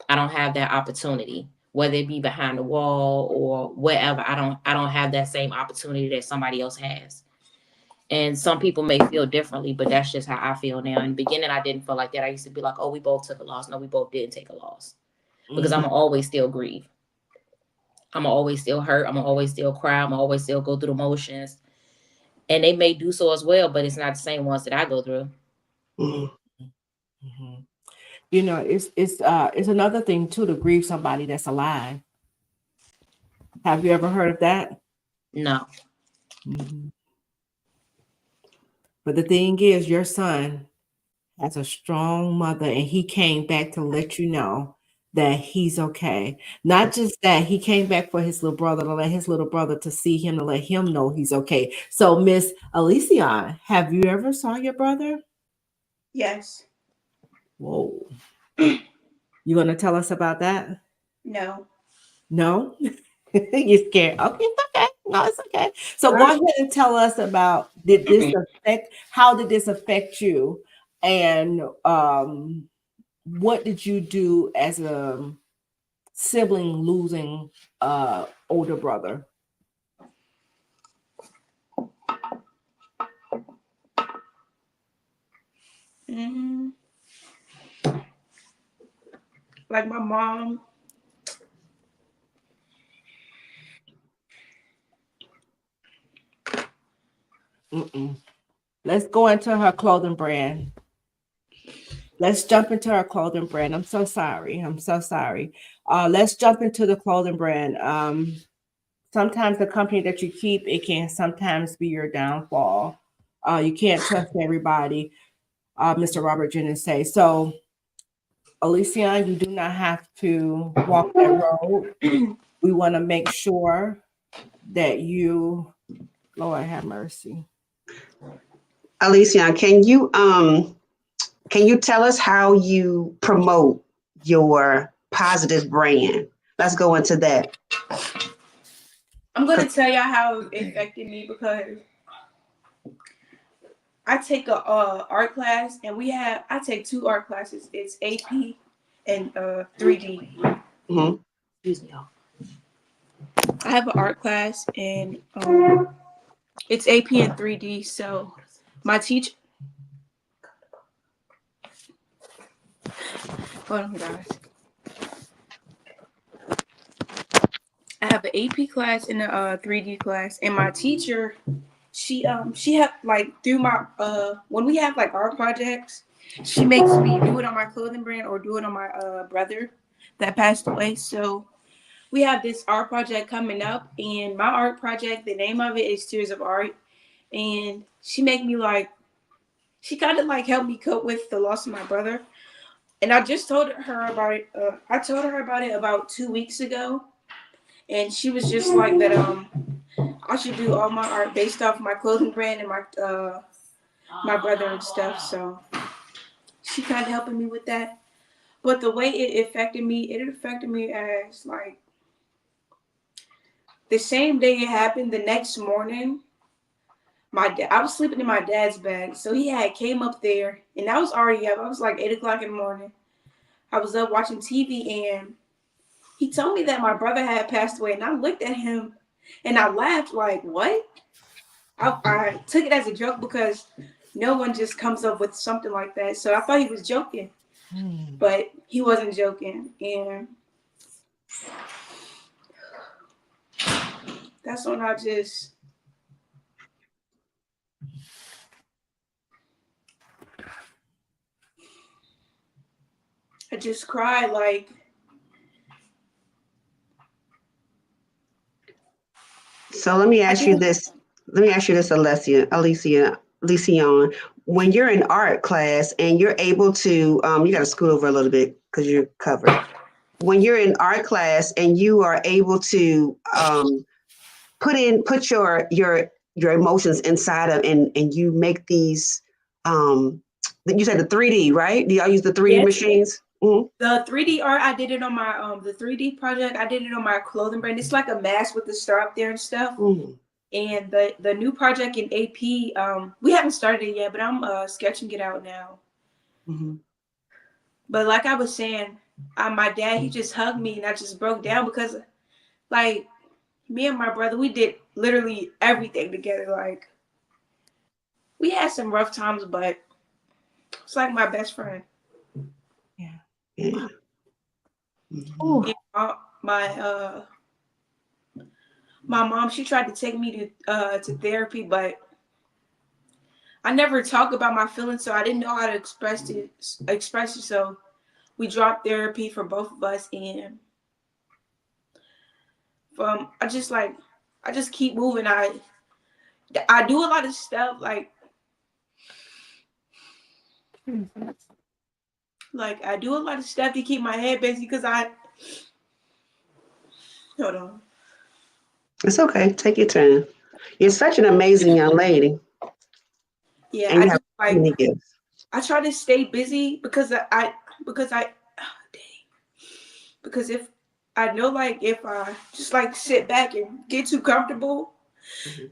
I don't have that opportunity, whether it be behind the wall or wherever. I don't have that same opportunity that somebody else has. And some people may feel differently, but that's just how I feel now. In the beginning, I didn't feel like that. I used to be like, oh, we both took a loss. No, we both didn't take a loss. Because I'm always still grieve. I'm always still hurt. I'm always still cry. I'm always still go through the motions. And they may do so as well, but it's not the same ones that I go through. Mm-hmm. You know, it's another thing too to grieve somebody that's alive. Have you ever heard of that? No. Mhm. But the thing is, your son has a strong mother, and he came back to let you know that he's okay. Not just that, he came back for his little brother to let his little brother to see him to let him know he's okay. So, Miss Aliceonne, have you ever saw your brother? Yes. Whoa. You gonna tell us about that? No. No? You're scared. Okay, it's okay. No, it's okay. So go ahead and tell us about how did this affect you? And what did you do as a sibling losing older brother? Mm, like my mom. Mm-mm. Let's go into her clothing brand. Let's jump into her clothing brand. I'm so sorry. I'm so sorry. Let's jump into the clothing brand. Sometimes the company that you keep, it can sometimes be your downfall. You can't trust everybody, Mr. Robert Jennings say. So, Alicia, you do not have to walk that road. We want to make sure that you, Lord have mercy. Alicia, can you tell us how you promote your positive brand? Let's go into that. I'm gonna tell y'all how it affected me because I take a art class, and I take 2 art classes. It's AP and 3D. Mhm. Excuse me, y'all. I have an art class, and it's AP and 3D. So my teacher, hold on, guys. I have an AP class and a 3D class, and my teacher, she had like through my when we have like art projects, she makes me do it on my clothing brand or do it on my brother that passed away. So we have this art project coming up, and my art project, the name of it is Tears of Art, and she made me like, she kind of like helped me cope with the loss of my brother, and I just told her about it. I told her about it about 2 weeks ago, and she was just like that. I should do all my art based off my clothing brand and my brother and stuff. So she kind of helping me with that. But the way it affected me as like the same day it happened, the next morning, I was sleeping in my dad's bed, so he had came up there, and I was already up. I was like 8 o'clock in the morning. I was up watching TV, and he told me that my brother had passed away, and I looked at him, and I laughed like, "What?" I took it as a joke because no one just comes up with something like that. So I thought he was joking, but he wasn't joking, and that's when I just cried like. So let me ask you this. Alicia, when you're in art class and you're able to, you got to scoot over a little bit because you're covered. When you're in art class and you are able to put your emotions inside of and you make these, you said the 3D, right? Do y'all use the 3D Yes. machines? Mm-hmm. The 3D art, I did it on my the 3D project. I did it on my clothing brand. It's like a mask with the star up there and stuff. Mm-hmm. And the new project in AP, we haven't started it yet, but I'm sketching it out now. Mm-hmm. But like I was saying, my dad, he just hugged me, and I just broke down because like me and my brother, we did literally everything together. Like we had some rough times, but it's like my best friend. Yeah. Yeah. Oh, And my mom, she tried to take me to therapy, but I never talk about my feelings, so I didn't know how to express it. So we dropped therapy for both of us, and I just keep moving. I do a lot of stuff like I do a lot of stuff to keep my head busy because hold on. It's okay. Take your time. You're such an amazing young lady, Yeah, and I you have just so many gifts. I try to stay busy because I dang. Because if I know if I just sit back and get too comfortable, Mhm.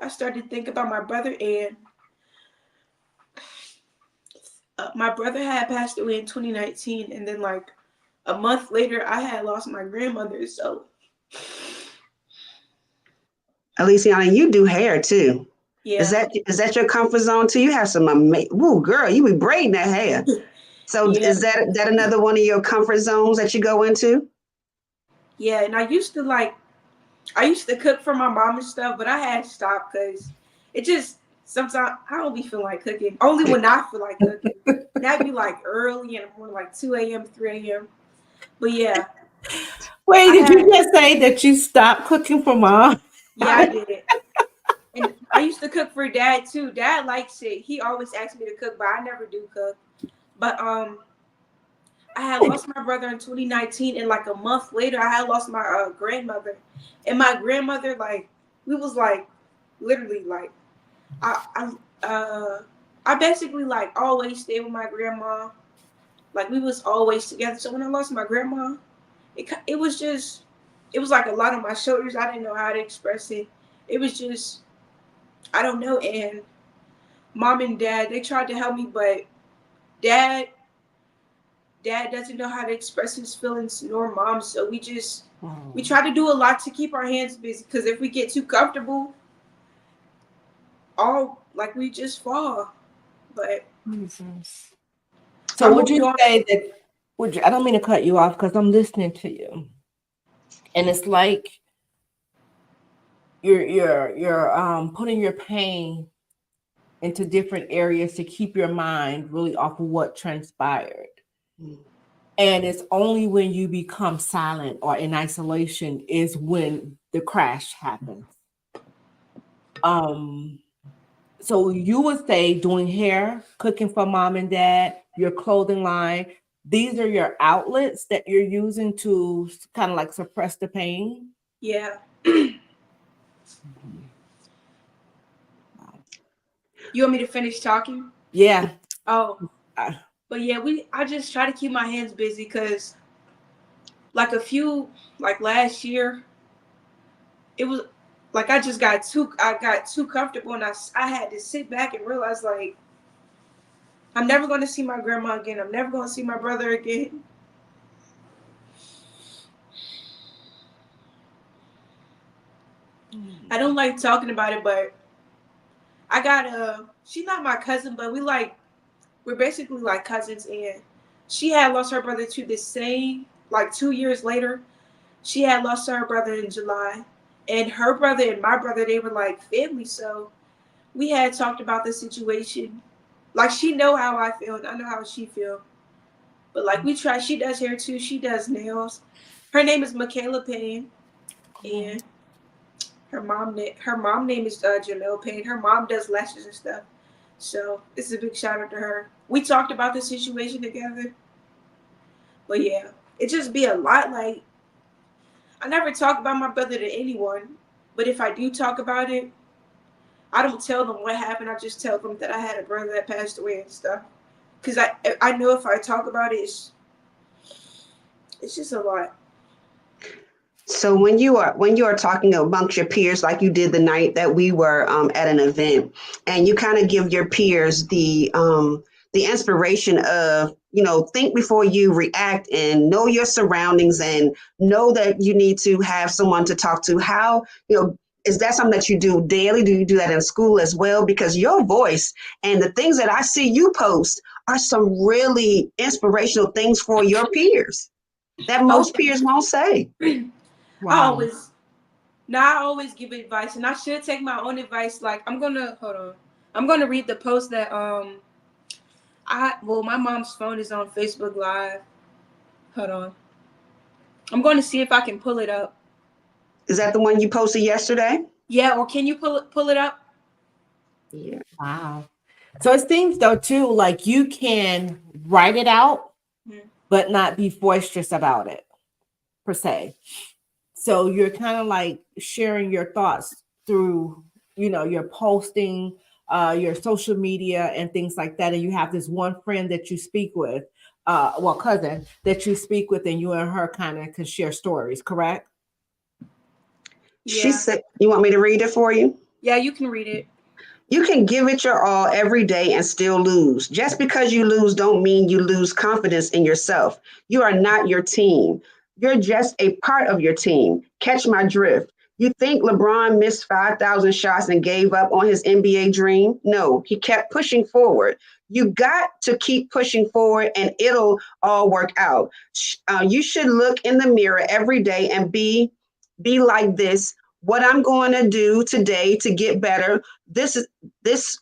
I started to think about my brother, and my brother had passed away in 2019, and then a month later I had lost my grandmother. So Aliceonne, you do hair too. Is yeah, that your comfort zone too? You have some amazing. Woo, girl, you be braiding that hair. So yeah, is that another one of your comfort zones that you go into? yeah. And I used to cook for my mom and stuff, but I had to stop because it just sometimes I don't be feeling like cooking. Only when I feel like cooking. And that'd be early in the morning, 2 a.m., 3 a.m. But yeah, Wait, I did had you just say that you stopped cooking for mom? yeah, I did it. And I used to cook for dad too. Dad likes it. He always asks me to cook, but I never do cook. But I had lost my brother in 2019, and a month later, I had lost my grandmother. And my grandmother, we was literally I I basically always stayed with my grandma. We was always together. So when I lost my grandma, it was just it was a lot on my shoulders. I didn't know how to express it. It was just I don't know. And mom and dad, they tried to help me, but dad dad doesn't know how to express his feelings, nor mom. So we try to do a lot to keep our hands busy, because if we get too comfortable, all we just fall. But Jesus. I So would moved you on. say that would you, I don't mean to cut you off because I'm listening to you. And it's like you're putting your pain into different areas to keep your mind really off of what transpired. And it's only when you become silent or in isolation is when the crash happens. Um, so you would say doing hair, cooking for mom and dad, your clothing line, these are your outlets that you're using to kind of suppress the pain. Yeah. Mhm. Wow. You want me to finish talking? Yeah. Oh, Uh, but yeah, I just try to keep my hands busy because a few last year, it was I got too comfortable, and I had to sit back and realize I'm never going to see my grandma again. I'm never going to see my brother again. I don't like talking about it, but I got she's not my cousin, but we're basically cousins, and she had lost her brother to the same 2 years later. She had lost her brother in July, and her brother and my brother, they were family. So we had talked about the situation. She know how I feel, and I know how she feel. But we try. She does hair too. She does nails. Her name is Michaela Payne, and her mom name is Janelle Payne. Her mom does lashes and stuff. So it's a big shout out to her. We talked about the situation together. But yeah, it just be a lot. I never talk about my brother to anyone, but if I do talk about it, I don't tell them what happened. I just tell them that I had a brother that passed away and stuff. Cause I know if I talk about it, it's just a lot. So when you are talking amongst your peers, like you did the night that we were at an event, and you kind of give your peers the inspiration of, think before you react and know your surroundings and know that you need to have someone to talk to. How, is that something that you do daily? Do you do that in school as well? Because your voice and the things that I see you post are some really inspirational things for your peers that Oh, most peers won't say. I Wow. always now I always give advice, and I should take my own advice. I'm gonna hold on. I'm gonna read the post that my mom's phone is on Facebook Live. Hold on. I'm going to see if I can pull it up. Is that the one you posted yesterday? Yeah, or can you pull it up? Yeah. Wow. So it seems though too, like you can write it out, but not be boisterous about it per se. So you're kind of like sharing your thoughts through, your posting, your social media and things like that. And you have this one friend that you speak with, cousin that you speak with, and you and her kind of can share stories, correct? She Yeah. said, you want me to read it for you? Yeah, you can read it. You can give it your all every day and still lose. Just because you lose don't mean you lose confidence in yourself. You are not your team. You're just a part of your team. Catch my drift. You think LeBron missed 5,000 shots and gave up on his NBA dream? No, he kept pushing forward. You got to keep pushing forward and it'll all work out. You should look in the mirror every day and be like this. What I'm going to do today to get better. This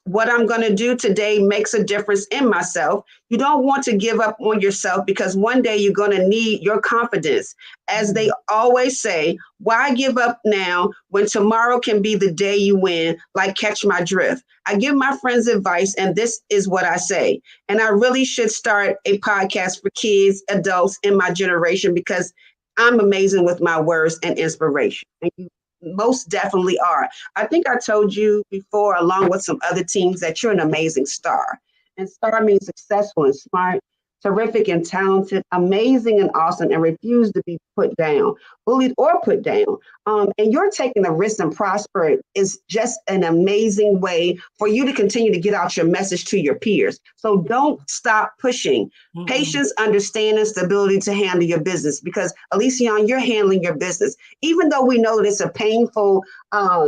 what I'm going to do today makes a difference in myself. You don't want to give up on yourself because one day you're going to need your confidence. As they always say, why give up now when tomorrow can be the day you win? Like Catch My Drift. I give my friends advice, and this is what I say. And I really should start a podcast for kids, adults in my generation because I'm amazing with my words and inspiration. And you most definitely are. I think I told you before, along with some other teams, that you're an amazing star. And star means successful and smart, terrific and talented, amazing and awesome, and refuse to be put down, bullied or put down. And you're taking the risk and prosper is just an amazing way for you to continue to get out your message to your peers. So don't stop pushing. Patience, understanding, stability to handle your business because Aliceonne, you're handling your business. Even though we know that it's a painful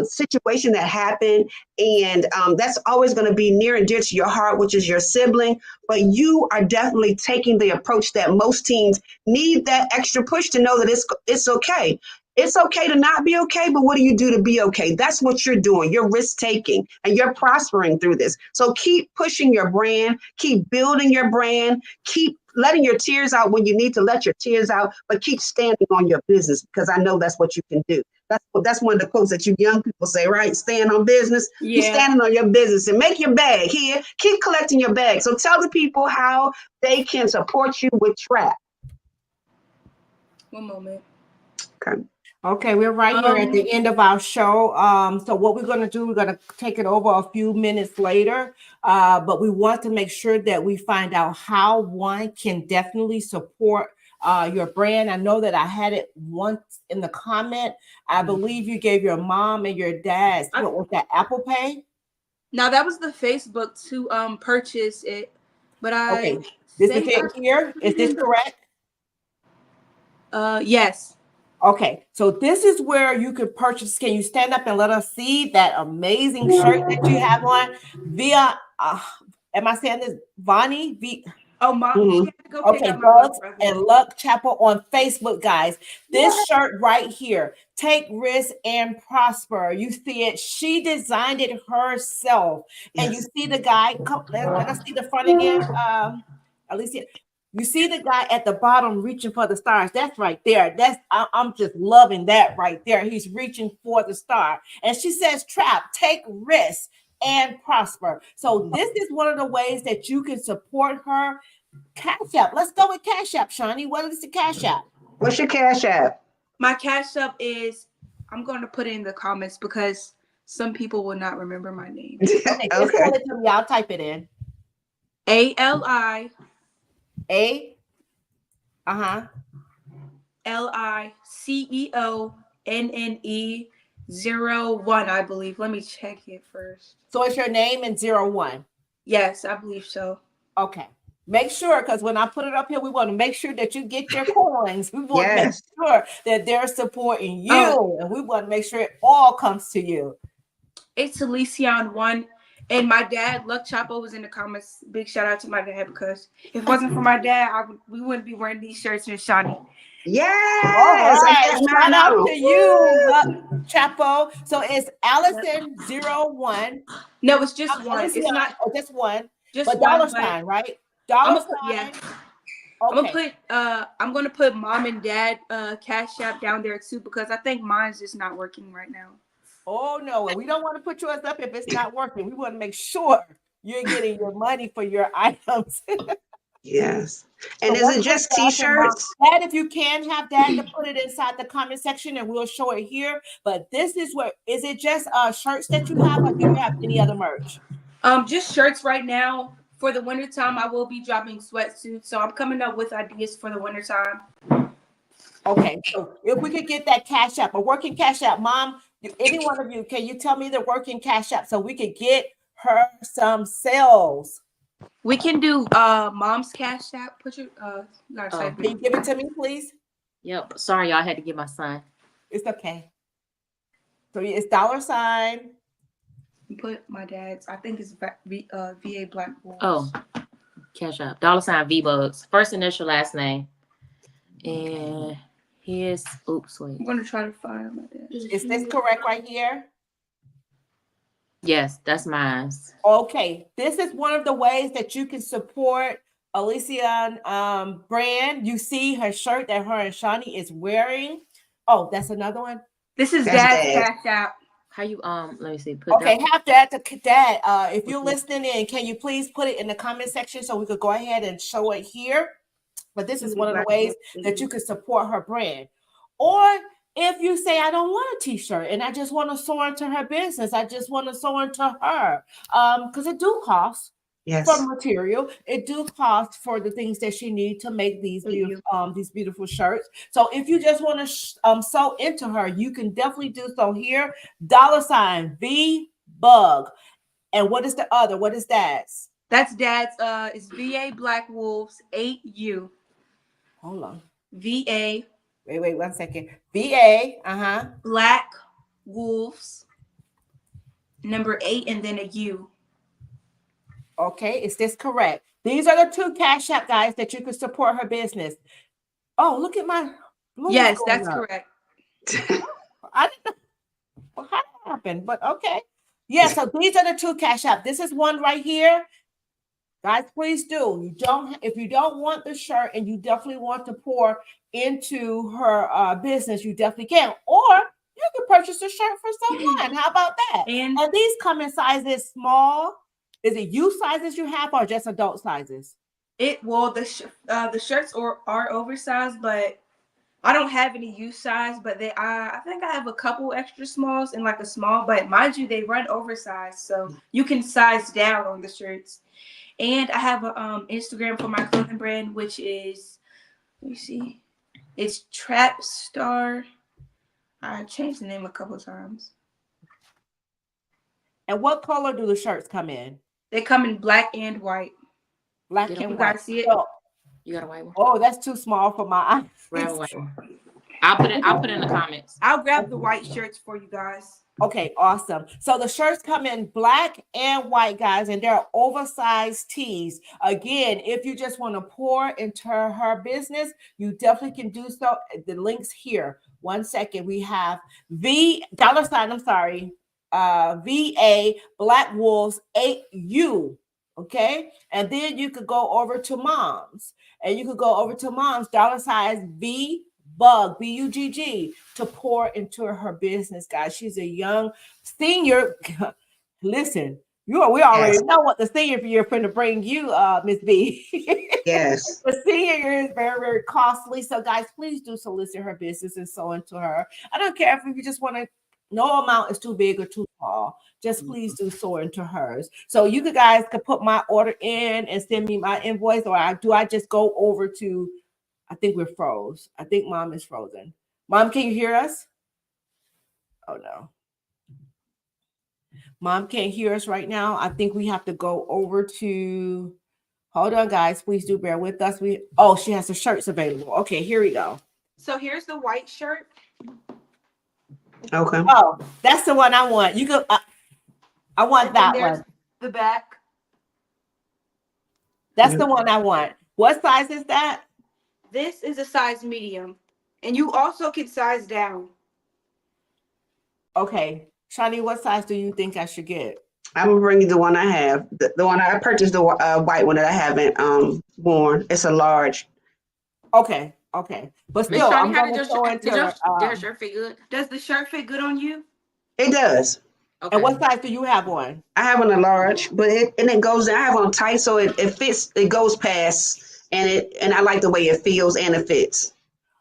situation that happened and that's always going to be near and dear to your heart, which is your sibling, but you are definitely taking the approach that most teams need that extra push to know that it's okay. It's okay to not be okay, but what do you do to be okay? That's what you're doing. You're risk taking and you're prospering through this. So keep pushing your brand, keep building your brand, keep letting your tears out when you need to let your tears out, but keep standing on your business because I know that's what you can do. That's one of the quotes that you young people say, right? Stand on business. Yeah. Keep standing on your business and make your bag here. Keep collecting your bag. So tell the people how they can support you with Trap. One moment. Okay. Okay, we're right here at the end of our show. So what we're going to do, we're going to take it over a few minutes later, but we want to make sure that we find out how one can definitely support your brand. I know that I had it once in the comment. I believe you gave your mom and your dad, what was that, Apple Pay? Now that was the Facebook to purchase it, but Okay, this is it here. Is this correct? Yes. Okay, so this is where you could purchase. Can you stand up and let us see that amazing shirt that you have on via, am I saying this, Vonnie? Oh, Mom, she had to go pick Okay, up my Bugs brother. and Luck Chapel on Facebook, guys. This shirt right here, Take Risk and Prosper. You see it. She designed it herself. And you see the guy, let us see the front again. Alicia. You see the guy at the bottom reaching for the stars. That's right there. I'm just loving that right there. He's reaching for the star. And she says, Trap, take risks and prosper. So this is one of the ways that you can support her. Cash App. Let's go with Cash App, Shani. What is the Cash App? What's your Cash App? My Cash App is, I'm going to put it in the comments because some people will not remember my name. Okay, just hold it to me. I'll type it in. ALI. LICEONNE 01, I believe. Let me check it first. So it's your name and 01. Yes, I believe so. Okay. Make sure, because when I put it up here, we want to make sure that you get your coins. We want to make sure that they're supporting you, and we want to make sure it all comes to you. It's Aliceonne 1. And my dad, Luck Chapo, was in the comments. Big shout out to my dad because if it wasn't for my dad, we wouldn't be wearing these shirts and Shani. Yes. All right. Shout out to you, Luck Chapo. So it's Allison 01. No, it's just one. It's not just one. Just but one, dollar sign, right? Dollar sign. Yeah. Okay. I'm gonna put mom and dad cash app down there too, because I think mine's just not working right now. Oh no, and we don't want to put yours up if it's not working. We want to make sure you're getting your money for your items. Yes. And So is let's it put just that in mind. t-shirts? Dad, if you can have Dad to put it inside the comment section and we'll show it here. But this is what, is it just shirts that you have, or do you have any other merch? Just shirts right now. For the wintertime, I will be dropping sweatsuits. So I'm coming up with ideas for the wintertime. Okay, so if we could get that cash app, a working cash app, Mom, any one of you, can you tell me the working cash app so we could get her some sales? We can do mom's cash app. Put your you gotta type Can you it. give it to me, please? Yep. Sorry, y'all, I had to get my son. It's okay. So it's $. Put my dad's. I think it's VA Black Wolves. Oh, cash up. $ V-Bugs. First initial, last name. And here's, oops, wait. I'm gonna try to find my dad. Is this correct right here? Yes, that's mine. Okay, this is one of the ways that you can support Aliceonne brand. You see her shirt that her and Shant'a is wearing. Oh, that's another one. This is That's dad's Dad. cash app. How you, let me see. Put Okay, that. have that to Dad. If you're listening in, can you please put it in the comment section so we could go ahead and show it here? But this is one of the ways that you can support her brand. Or if you say, I don't want a t-shirt and I just want to sew into her business, I just want to sew into her, because it do cost. Yes. For material, it do cost for the things that she needs to make these beautiful shirts. So if you just want to sew into her, you can definitely do so here. $V-Bug. And what is the other? What is that? That's dad's. It's VA Black Wolves 8U. Hold on. VA. Wait 1 second. VA. Black Wolves. Number 8 and then a U. Okay, is this correct? These are the 2 cash app, guys, that you can support her business. Oh, look at my. Yes, that's correct. I didn't know how that happened, but okay. Yeah, so these are the 2 cash app. This is one right here. Guys, please do. If you don't want the shirt and you definitely want to pour into her business, you definitely can. Or you can purchase a shirt for someone. How about that? And these come in sizes small. Is it youth sizes you have or just adult sizes? The shirts are oversized, but I don't have any youth size. But I think I have a couple extra smalls and like a small. But mind you, they run oversized, so you can size down on the shirts. And I have a Instagram for my clothing brand, which is, let me see, it's Trap Star. I changed the name a couple times. And what color do the shirts come in? They come in black and white. Black and white. You guys see it? You got a white one? Oh, that's too small for my eyes. Grab a white one. I'll put it in the comments. I'll grab the white shirts for you guys. Okay, awesome. So the shirts come in black and white, guys, and they're oversized tees. Again, if you just want to pour into her business, you definitely can do so. The link's here. 1 second. We have VA Black Wolves 8U. Okay, and then you could go over to Mom's, and you could go over to Mom's $V-Bug, B-U-G-G, to pour into her business, guys. She's a young senior. Listen, we already know what the senior year is going to bring you, Miss B. Yes. The senior year is very, very costly. So, guys, please do solicit her business and sew into her. I don't care if you just want to. No amount is too big or too small. Just please do soar into hers. So you guys could put my order in and send me my invoice, or I just go over to, I think we're froze. I think Mom is frozen. Mom, can you hear us? Oh, no. Mom can't hear us right now. I think we have to go over to, hold on, guys. Please do bear with us. She has the shirts available. Okay, here we go. So here's the white shirt. Okay. Oh, that's the one I want. You go. I want that one. The back. That's the one I want. What size is that? This is a size medium, and you also can size down. Okay, Shant'a, what size do you think I should get? I'm gonna bring you the one I have. The one I purchased, the white one that I haven't worn. It's a large. Okay. But Miss still, Shawnee, I'm how going did to show it to your her. shirt fit good? Does the shirt fit good on you? It does. Okay. And what size do you have on? I have on a large, but it goes down. I have on tight, so it fits. It goes past, and I like the way it feels and it fits.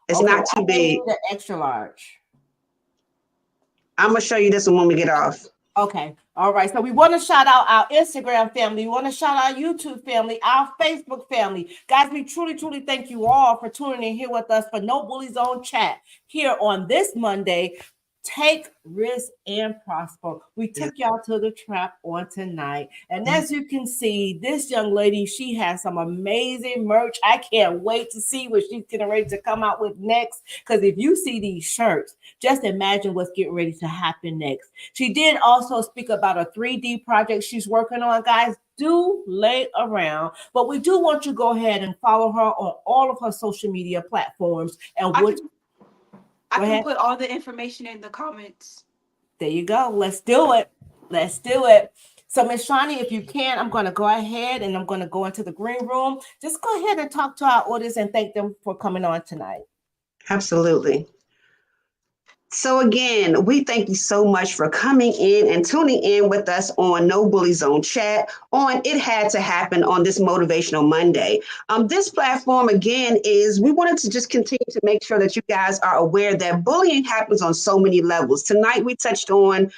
It's Okay, not I too gave big. you the extra large. I'm gonna show you this one when we get off. Okay. All right. So we want to shout out our Instagram family. We want to shout out our YouTube family, our Facebook family. Guys, we truly, truly thank you all for tuning in here with us for No Bully Zone Chat here on this Monday. Take risk and prosper. We took y'all to the trap on tonight. And as you can see, this young lady, she has some amazing merch. I can't wait to see what she's getting ready to come out with next. Because if you see these shirts, just imagine what's getting ready to happen next. She did also speak about a 3D project she's working on, guys. Do lay around, but we do want you to go ahead and follow her on all of her social media platforms. And I can put all the information in the comments. There you go. Let's do it. So, Miss Shawnee, if you can, I'm going to go ahead and I'm going to go into the green room. Just go ahead and talk to our audience and thank them for coming on tonight. Absolutely. So again, we thank you so much for coming in and tuning in with us on No Bully Zone Chat on It Had to Happen on this Motivational Monday. This platform, again, is we wanted to just continue to make sure that you guys are aware that bullying happens on so many levels. Tonight, we touched on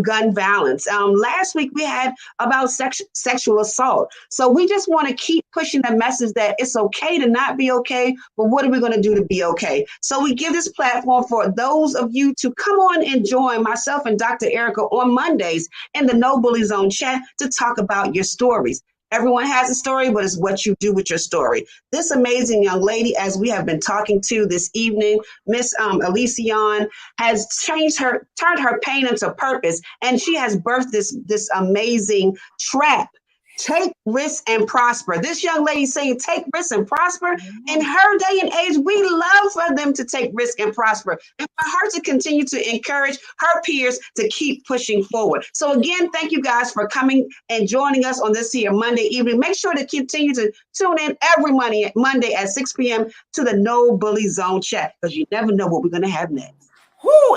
gun violence. Last week, we had about sexual assault. So we just want to keep pushing the message that it's okay to not be okay, but what are we going to do to be okay? So we give this platform for those of you to come on and join myself and Dr. Erica on Mondays in the No Bully Zone Chat to talk about your stories. Everyone has a story, but it's what you do with your story. This amazing young lady, as we have been talking to this evening, Miss Aliceonne, has turned her pain into purpose, and she has birthed this amazing trap. Take risks and prosper. This young lady saying take risks and prosper. In her day and age, we love for them to take risk and prosper, and for her to continue to encourage her peers to keep pushing forward. So again, thank you guys for coming and joining us on this here Monday evening. Make sure to continue to tune in every Monday at 6 p.m. to the No Bully Zone Chat, because you never know what we're going to have next.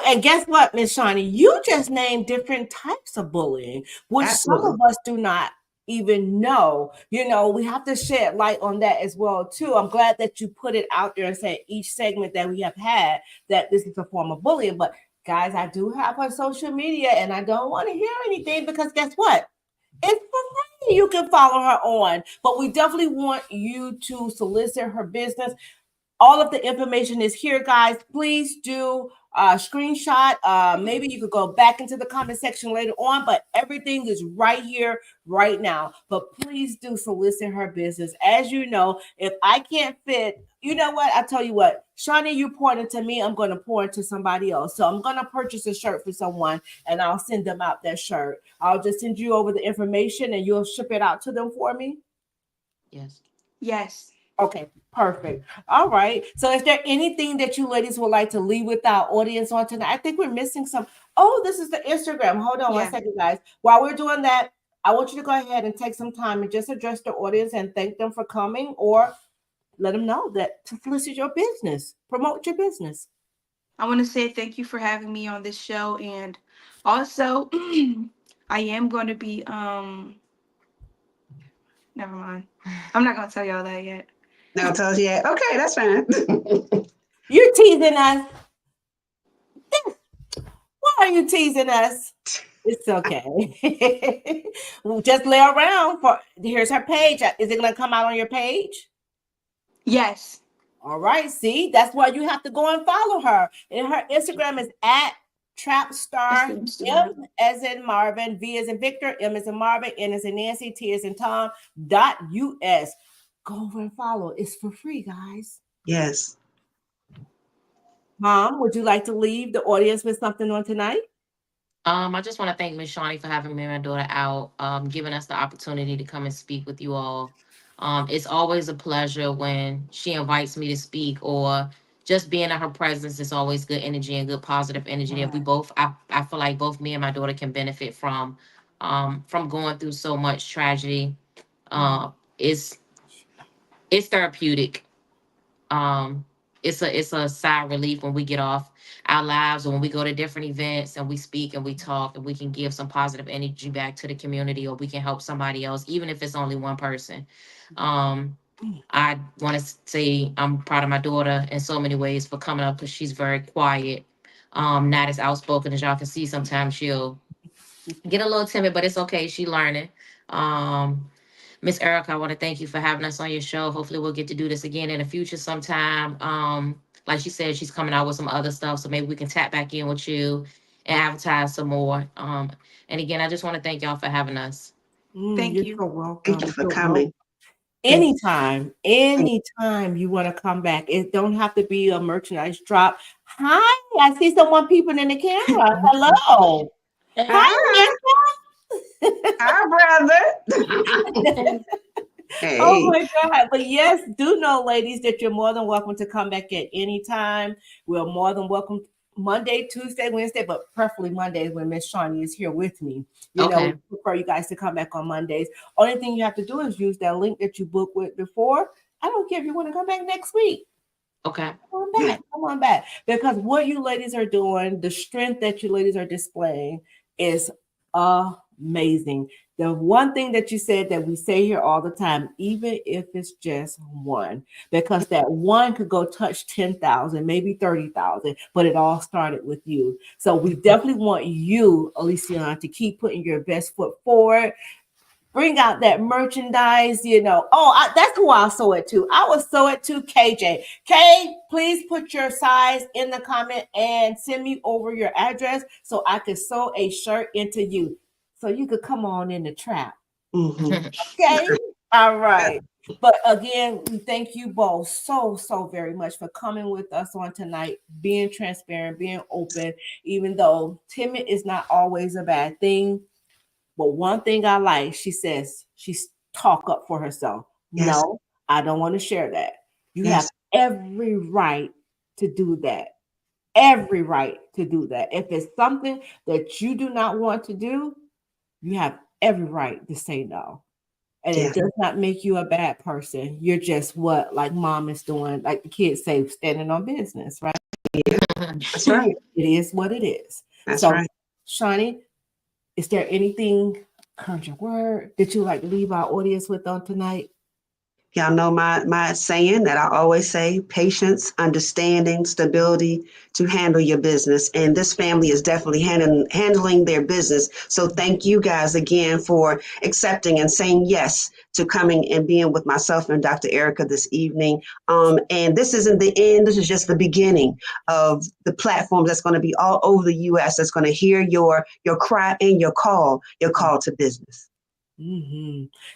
And guess what, Miss Shawnee? You just named different types of bullying, which Absolutely. some of us do not even know. We have to shed light on that as well too. I'm glad that you put it out there and said each segment that we have had that this is a form of bullying. But guys, I do have her social media and I don't want to hear anything, because guess what? It's for free. You can follow her on, but we definitely want you to solicit her business. All of the information is here, guys. Please do screenshot. Maybe you could go back into the comment section later on, but everything is right here, right now. But please do solicit her business. As you know, if I can't fit, you know what? I tell you what, Shawnee, you poured into me, I'm going to pour into somebody else. So I'm going to purchase a shirt for someone and I'll send them out that shirt. I'll just send you over the information and you'll ship it out to them for me. Yes. Okay, perfect. All right. So is there anything that you ladies would like to leave with our audience on tonight? I think we're missing some. Oh, this is the Instagram. Hold on one second, guys. While we're doing that, I want you to go ahead and take some time and just address the audience and thank them for coming, or let them know that to solicit your business, promote your business. I want to say thank you for having me on this show, and also I am going to be never mind. I'm not going to tell y'all that yet. No, tell us yet. Okay, that's fine. You're teasing us. Why are you teasing us? It's okay. Just lay around. Here's her page. Is it going to come out on your page? Yes. All right. See, that's why you have to go and follow her. And her Instagram is at Trapstar. M as in Marvin, V as in Victor, M as in Marvin, N as in Nancy, T as in Tom, .us. Go over and follow. It's for free, guys. Yes. Mom, would you like to leave the audience with something on tonight? I just want to thank Miss Shawnee for having me and my daughter out, giving us the opportunity to come and speak with you all. It's always a pleasure when she invites me to speak, or just being in her presence is always good energy and good positive energy that we both, I feel like both me and my daughter can benefit from going through so much tragedy. It's therapeutic. It's a sigh of relief when we get off our lives, or when we go to different events and we speak and we talk, and we can give some positive energy back to the community, or we can help somebody else, even if it's only one person. I want to say I'm proud of my daughter in so many ways for coming up, because she's very quiet, not as outspoken as y'all can see. Sometimes she'll get a little timid, but it's okay. She learning. Miss Erica, I want to thank you for having us on your show. Hopefully we'll get to do this again in the future sometime. Like she said, she's coming out with some other stuff, so maybe we can tap back in with you and advertise some more. And again, I just want to thank y'all for having us. Thank You're you. so welcome. Thank you for You're coming. Anytime, anytime you want to come back. It don't have to be a merchandise drop. Hi, I see someone peeping in the camera. Hello. Hi, hi, brother. Oh Hey, my God. But yes, do know, ladies, that you're more than welcome to come back at any time. We're more than welcome Monday, Tuesday, Wednesday, but preferably Mondays when Miss Shawnee is here with me. You know, Okay. we prefer you guys to come back on Mondays. Only thing you have to do is use that link that you booked with before. I don't care if you want to come back next week. Okay. Come on yeah, back. Come on back. Because what you ladies are doing, the strength that you ladies are displaying is amazing. The one thing that you said that we say here all the time, even if it's just one, because that one could go touch 10,000, maybe 30,000, but it all started with you. So we definitely want you, Aliceonne, to keep putting your best foot forward. Bring out that merchandise, you know. Oh, that's who I'll sew it to. I will sew it to KJ. Kay, please put your size in the comment and send me over your address so I could sew a shirt into you. So you could come on in the trap. mhm. Okay. All right. But again, we thank you both so very much for coming with us on tonight, being transparent, being open, even though timid is not always a bad thing. But one thing I like, she says she's talk up for herself. Yes, No, I don't want to share that. You have yes, every right to do that. Every right to do that. If it's something that you do not want to do, you have every right to say no. And it yes. does not make you a bad person. You're just what, like mom is doing, like the kids say, standing on business, right? That's right. It is what it is. That's So, right. Shawnee, is there anything, encouraging word, that you like to leave our audience with on tonight? Y'all know my saying that I always say: patience, understanding, stability to handle your business. And this family is definitely handling their business. So thank you guys again for accepting and saying yes to coming and being with myself and Dr. Erica this evening. And this isn't the end. This is just the beginning of the platform that's going to be all over the U.S. that's going to hear your cry and your call to business.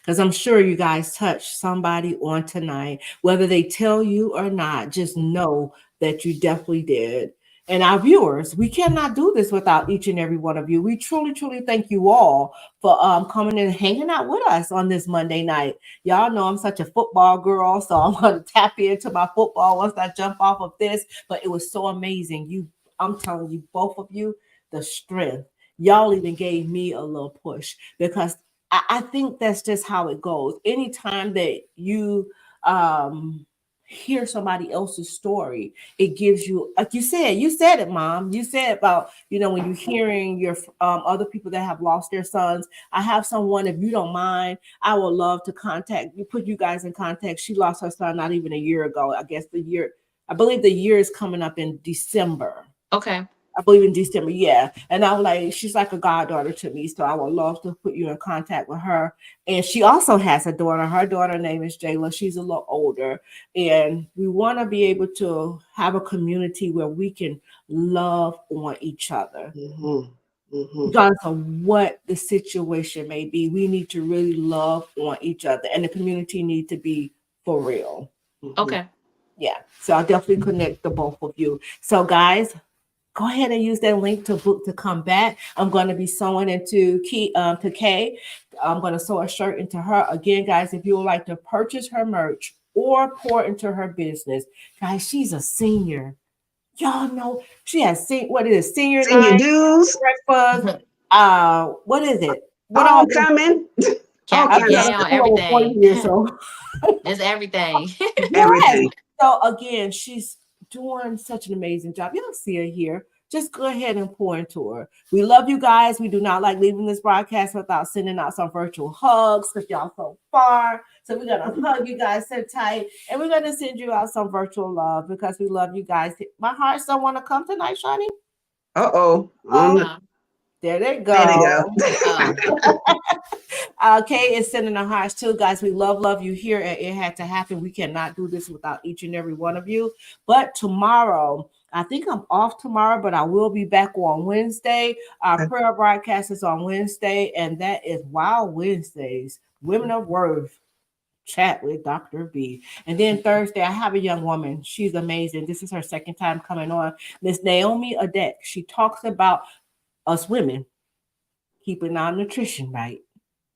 Because I'm sure you guys touched somebody on tonight, whether they tell you or not. Just know that you definitely did. And our viewers, we cannot do this without each and every one of you. We truly thank you all for coming and hanging out with us on this Monday night. Y'all know I'm such a football girl, so I'm going to tap into my football once I jump off of this. But it was so amazing. I'm telling you, both of you, the strength. Y'all even gave me a little push, because I think that's just how it goes. Anytime that you hear somebody else's story, it gives you, like you said it, Mom. You said about, when you're hearing your other people that have lost their sons. I have someone, if you don't mind, I would love to put you guys in contact. She lost her son not even a year ago. I believe the year is coming up in December. Okay. I believe in December, yeah. And I was like, she's like a goddaughter to me, so I would love to put you in contact with her. And she also has a daughter. Her daughter name is Jayla. She's a little older. And we want to be able to have a community where we can love on each other. Regardless of what the situation may be, we need to really love on each other. And the community need to be for real. Okay. Yeah. So I'll definitely connect the both of you. So guys, go ahead and use that link to book to come back. I'm going to be sewing into to Kay. I'm going to sew a shirt into her. Again, guys, if you would like to purchase her merch or pour into her business, guys, she's a senior. Y'all know she has senior Senior night, dues, breakfast. What is it? What all? homecoming, all Cappy I've kind of been gown, stuff. to school over 40 everything. years, so There's everything. yes. Everything. So again, she's doing such an amazing job. Y'all see her here. Just go ahead and pour into her. We love you guys. We do not like leaving this broadcast without sending out some virtual hugs because y'all so far. So we're gonna hug you guys so tight, and we're gonna send you out some virtual love because we love you guys. My hearts don't want to come tonight, Shani. Uh-oh. There they go. There they go. Kay is sending the hearts too, guys. We love you here at It Had to Happen. We cannot do this without each and every one of you. But tomorrow, I think I'm off tomorrow, but I will be back on Wednesday. Our prayer broadcast is on Wednesday, and that is Wild Wednesdays, Women of Worth. Chat with Dr. B. And then Thursday, I have a young woman. She's amazing. This is her second time coming on. Miss Naomi Adek. She talks about us women keeping our nutrition right.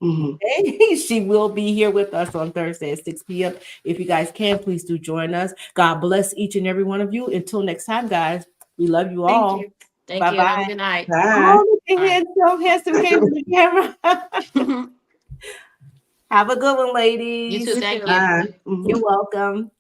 Okay? She will be here with us on Thursday at 6 p.m. If you guys can, please do join us. God bless each and every one of you. Until next time, guys, we love you all. Thank you. Thank Bye-bye. you. Have a good night. Bye. Oh, look at him, so handsome, came to the camera. Have a good one, ladies. You too. Thank you. Bye. You're welcome.